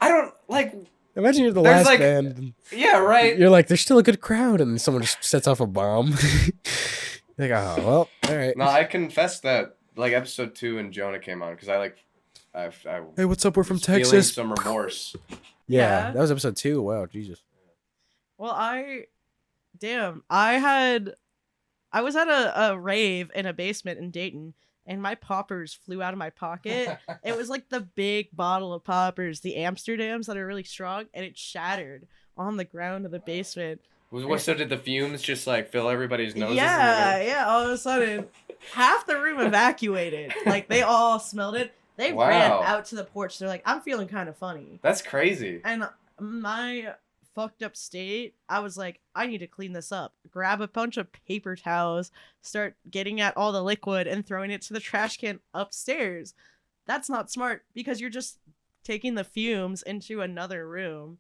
I don't like. Imagine you're the There's, last like- band. Yeah, right. You're like, there's still a good crowd, and someone just sets off a bomb. Like, oh well, all right. No, I confess that like episode 2 and Jonah came on because I Hey, what's up? We're from was feeling Texas. some remorse. Yeah, Yeah. that was episode 2. Wow, Jesus. Well, I was at a rave in a basement in Dayton, and my poppers flew out of my pocket. It was like the big bottle of poppers, the Amsterdams that are really strong, and it shattered on the ground of the basement. So did the fumes just like fill everybody's noses? Yeah. All of a sudden, half the room evacuated. Like they all smelled it. They ran out to the porch. They're like, I'm feeling kind of funny. That's crazy. And my fucked up state, I was like, I need to clean this up. Grab a bunch of paper towels, start getting at all the liquid and throwing it to the trash can upstairs. That's not smart because you're just taking the fumes into another room.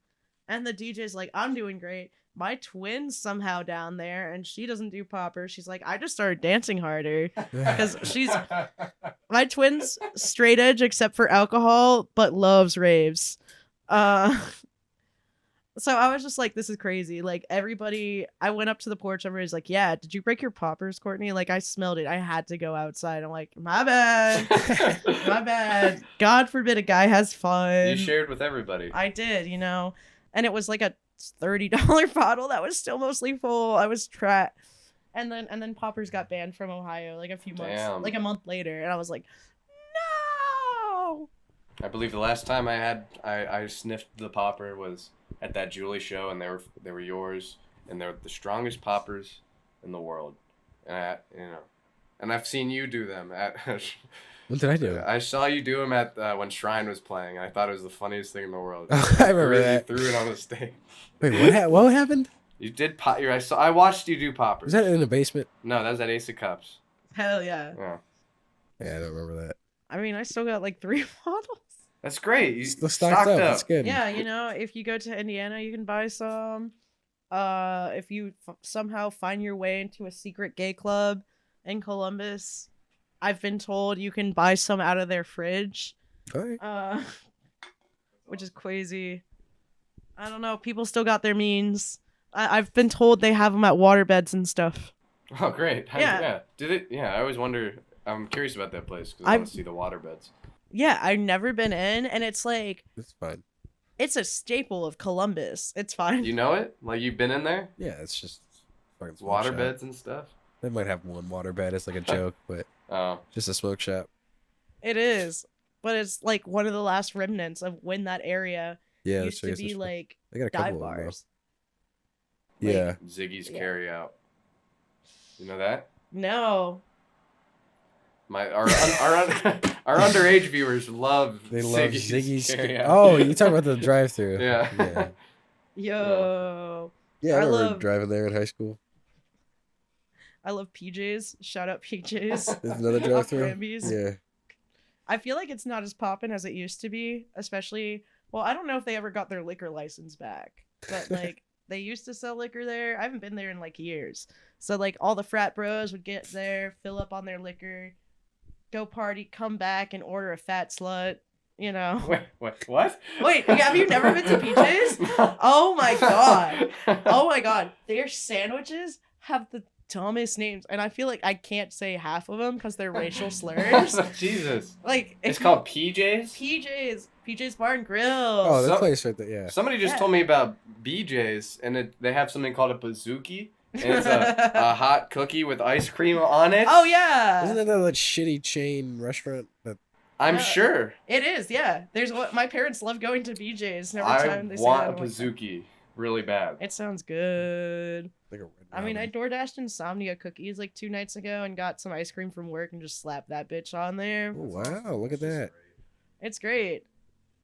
And the DJ's like, I'm doing great. My twin's somehow down there and she doesn't do popper. She's like, I just started dancing harder because my twin's straight edge except for alcohol, but loves raves. So I was just like, this is crazy. Like everybody, I went up to the porch. Everybody's like, yeah, did you break your poppers, Courtney? Like I smelled it. I had to go outside. I'm like, my bad. My bad. God forbid a guy has fun. You shared with everybody. I did, and it was like a $30 bottle that was still mostly full. I was trapped. And then poppers got banned from Ohio like a few months, like a month later. And I was like, no. I believe the last time I sniffed the popper was at that Julie show, and they were yours, and they're the strongest poppers in the world. And and I've seen you do them at. What did I do? I saw you do them at when Shrine was playing. I thought it was the funniest thing in the world. I remember that. You threw it on the stage. Wait, what happened? You did pop. I watched you do poppers. Was that in the basement? No, that was at Ace of Cups. Hell yeah. Yeah, I don't remember that. I mean, I still got like 3 bottles. That's great. You stocked up. That's good. Yeah, if you go to Indiana, you can buy some. If you somehow find your way into a secret gay club in Columbus, I've been told you can buy some out of their fridge. Okay. Which is crazy. I don't know. People still got their means. I've been told they have them at waterbeds and stuff. Oh, great. Yeah. Did it? Yeah, I always wonder. I'm curious about that place because I want to see the waterbeds. Yeah, I've never been in, and it's like... It's fine. It's a staple of Columbus. It's fine. You know it? Like, you've been in there? Yeah, it's just... It's waterbeds and stuff? They might have one waterbed as like a joke, but just a smoke shop. It is. But it's like one of the last remnants of when that area used to be like they got a dive couple bars. Like, yeah. Ziggy's Carry Out. You know that? No. Our underage viewers love Ziggy's Carry Out. Oh, you talking about the drive-thru? Yeah. Yo. Yeah, I remember driving there in high school. I love PJ's. Shout out PJ's. There's another drive-thru. Yeah. I feel like it's not as poppin' as it used to be, especially. Well, I don't know if they ever got their liquor license back, but like they used to sell liquor there. I haven't been there in like years, so like all the frat bros would get there, fill up on their liquor, go party, come back and order a fat slut. Wait, what? Wait, have you never been to PJ's? Oh my god, their sandwiches have the dumbest names, and I feel like I can't say half of them because they're racial slurs. Jesus. Like it's called PJ's. PJ's Bar and Grill. Oh, that place right there. Yeah. Somebody just told me about BJ's, and they have something called a bazooki, and it's a hot cookie with ice cream on it. Oh yeah. Isn't that that shitty chain restaurant that? I'm sure. It is. Yeah. There's what my parents love going to BJ's. Every time they want a bazooki really bad. It sounds good. Like I mean, I DoorDashed Insomnia cookies like 2 nights ago and got some ice cream from work and just slapped that bitch on there. Oh, wow, look at that. It's great.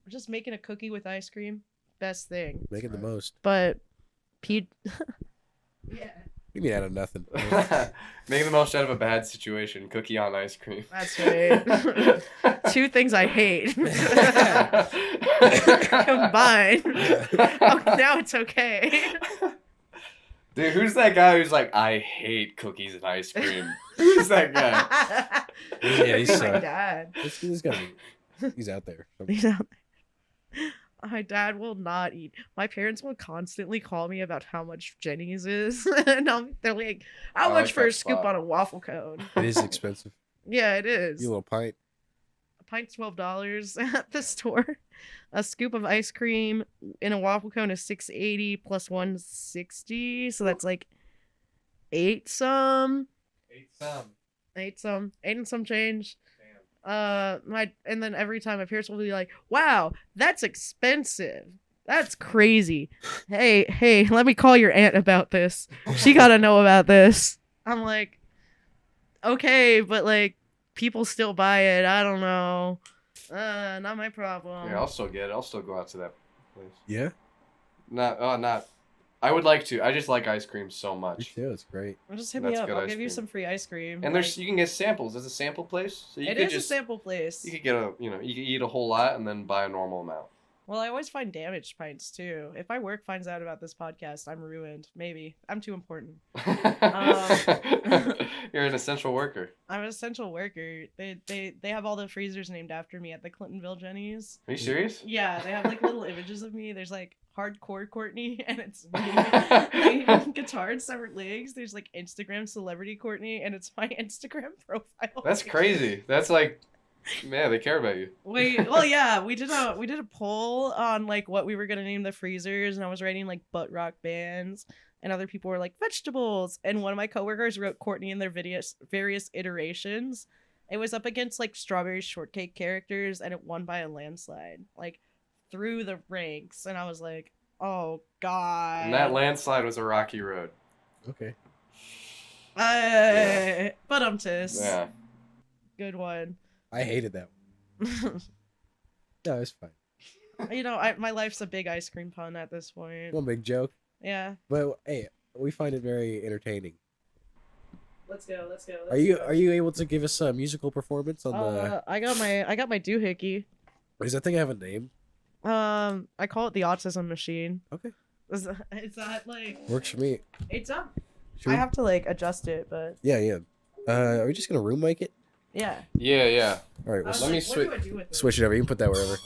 Just making a cookie with ice cream, best thing. Making the most. But yeah. You mean out of nothing. Making the most out of a bad situation. Cookie on ice cream. That's right. 2 things I hate. Combined. Oh, now it's okay. Dude, who's that guy who's like, I hate cookies and ice cream? Who's that guy? Yeah, he's my dad. He's out there. He's out there. My dad will not eat. My parents will constantly call me about how much Jenny's is. And they're like, how much for a scoop on a waffle cone? It is expensive. Yeah, it is. You little pint. A pint's $12 at the store. A scoop of ice cream in a waffle cone is $6.80 plus $1.60. So that's like 8 some. ate some change. And then every time my parents will be like, "Wow, that's expensive. That's crazy. Hey, let me call your aunt about this. She gotta know about this." I'm like, okay, but like people still buy it. I don't know. Not my problem. Yeah, I'll still get it. I'll still go out to that place. Yeah, Not. I would like to. I just like ice cream so me much. too. It's great. Well, just hit That's me up. good I'll ice give you cream. some free ice cream. And Like, you can get samples. It's a sample place, so you it could is just a sample place. you could get you could eat a whole lot and then buy a normal amount. Well, I always find damaged pints too. If my work finds out about this podcast, I'm ruined. Maybe I'm too important. You're an essential worker. I'm an essential worker. They have all the freezers named after me at the Clintonville Jenny's. Are you serious? Yeah, they have like little images of me. There's like hardcore Courtney, and it's me playing guitar in separate legs. There's like Instagram celebrity Courtney, and it's my Instagram profile. That's crazy. That's like, man, they care about you. Well, yeah, we did a poll on like what we were gonna name the freezers, and I was writing like butt rock bands, and other people were like vegetables, and one of my coworkers wrote Courtney in their various iterations. It was up against like strawberry shortcake characters, and it won by a landslide, like through the ranks, and I was like, oh god. And that landslide was a rocky road. Okay. But Yeah. good one. I hated that one. No, it's fine. You know, my life's a big ice cream pun at this point. One big joke, Yeah. but hey, we find it very entertaining. Let's go. Are you able to give us a musical performance on the? I got my doohickey. Does that thing have a name? I call it the autism machine. Okay, Is that like works for me. it's up? Should I we- have to like adjust it, but Yeah. Are we just gonna room mic it? yeah. Yeah. All right, I we'll was Let me like, what do I do with it? switch it over. You can put that wherever.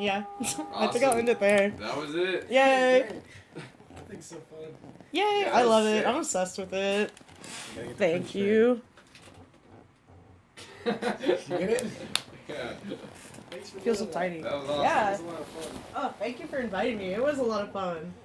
Yeah. I think I'll end it there. That was it. Yay! Everything's so fun. Yay! Yeah, I love that's it. sick. I'm obsessed with it. You gotta get the Thank French you. fry. You get it? Yeah. Thanks for Feels so doing that. tiny. That was awesome. Yeah. It was a lot of fun. Oh, thank you for inviting me. It was a lot of fun.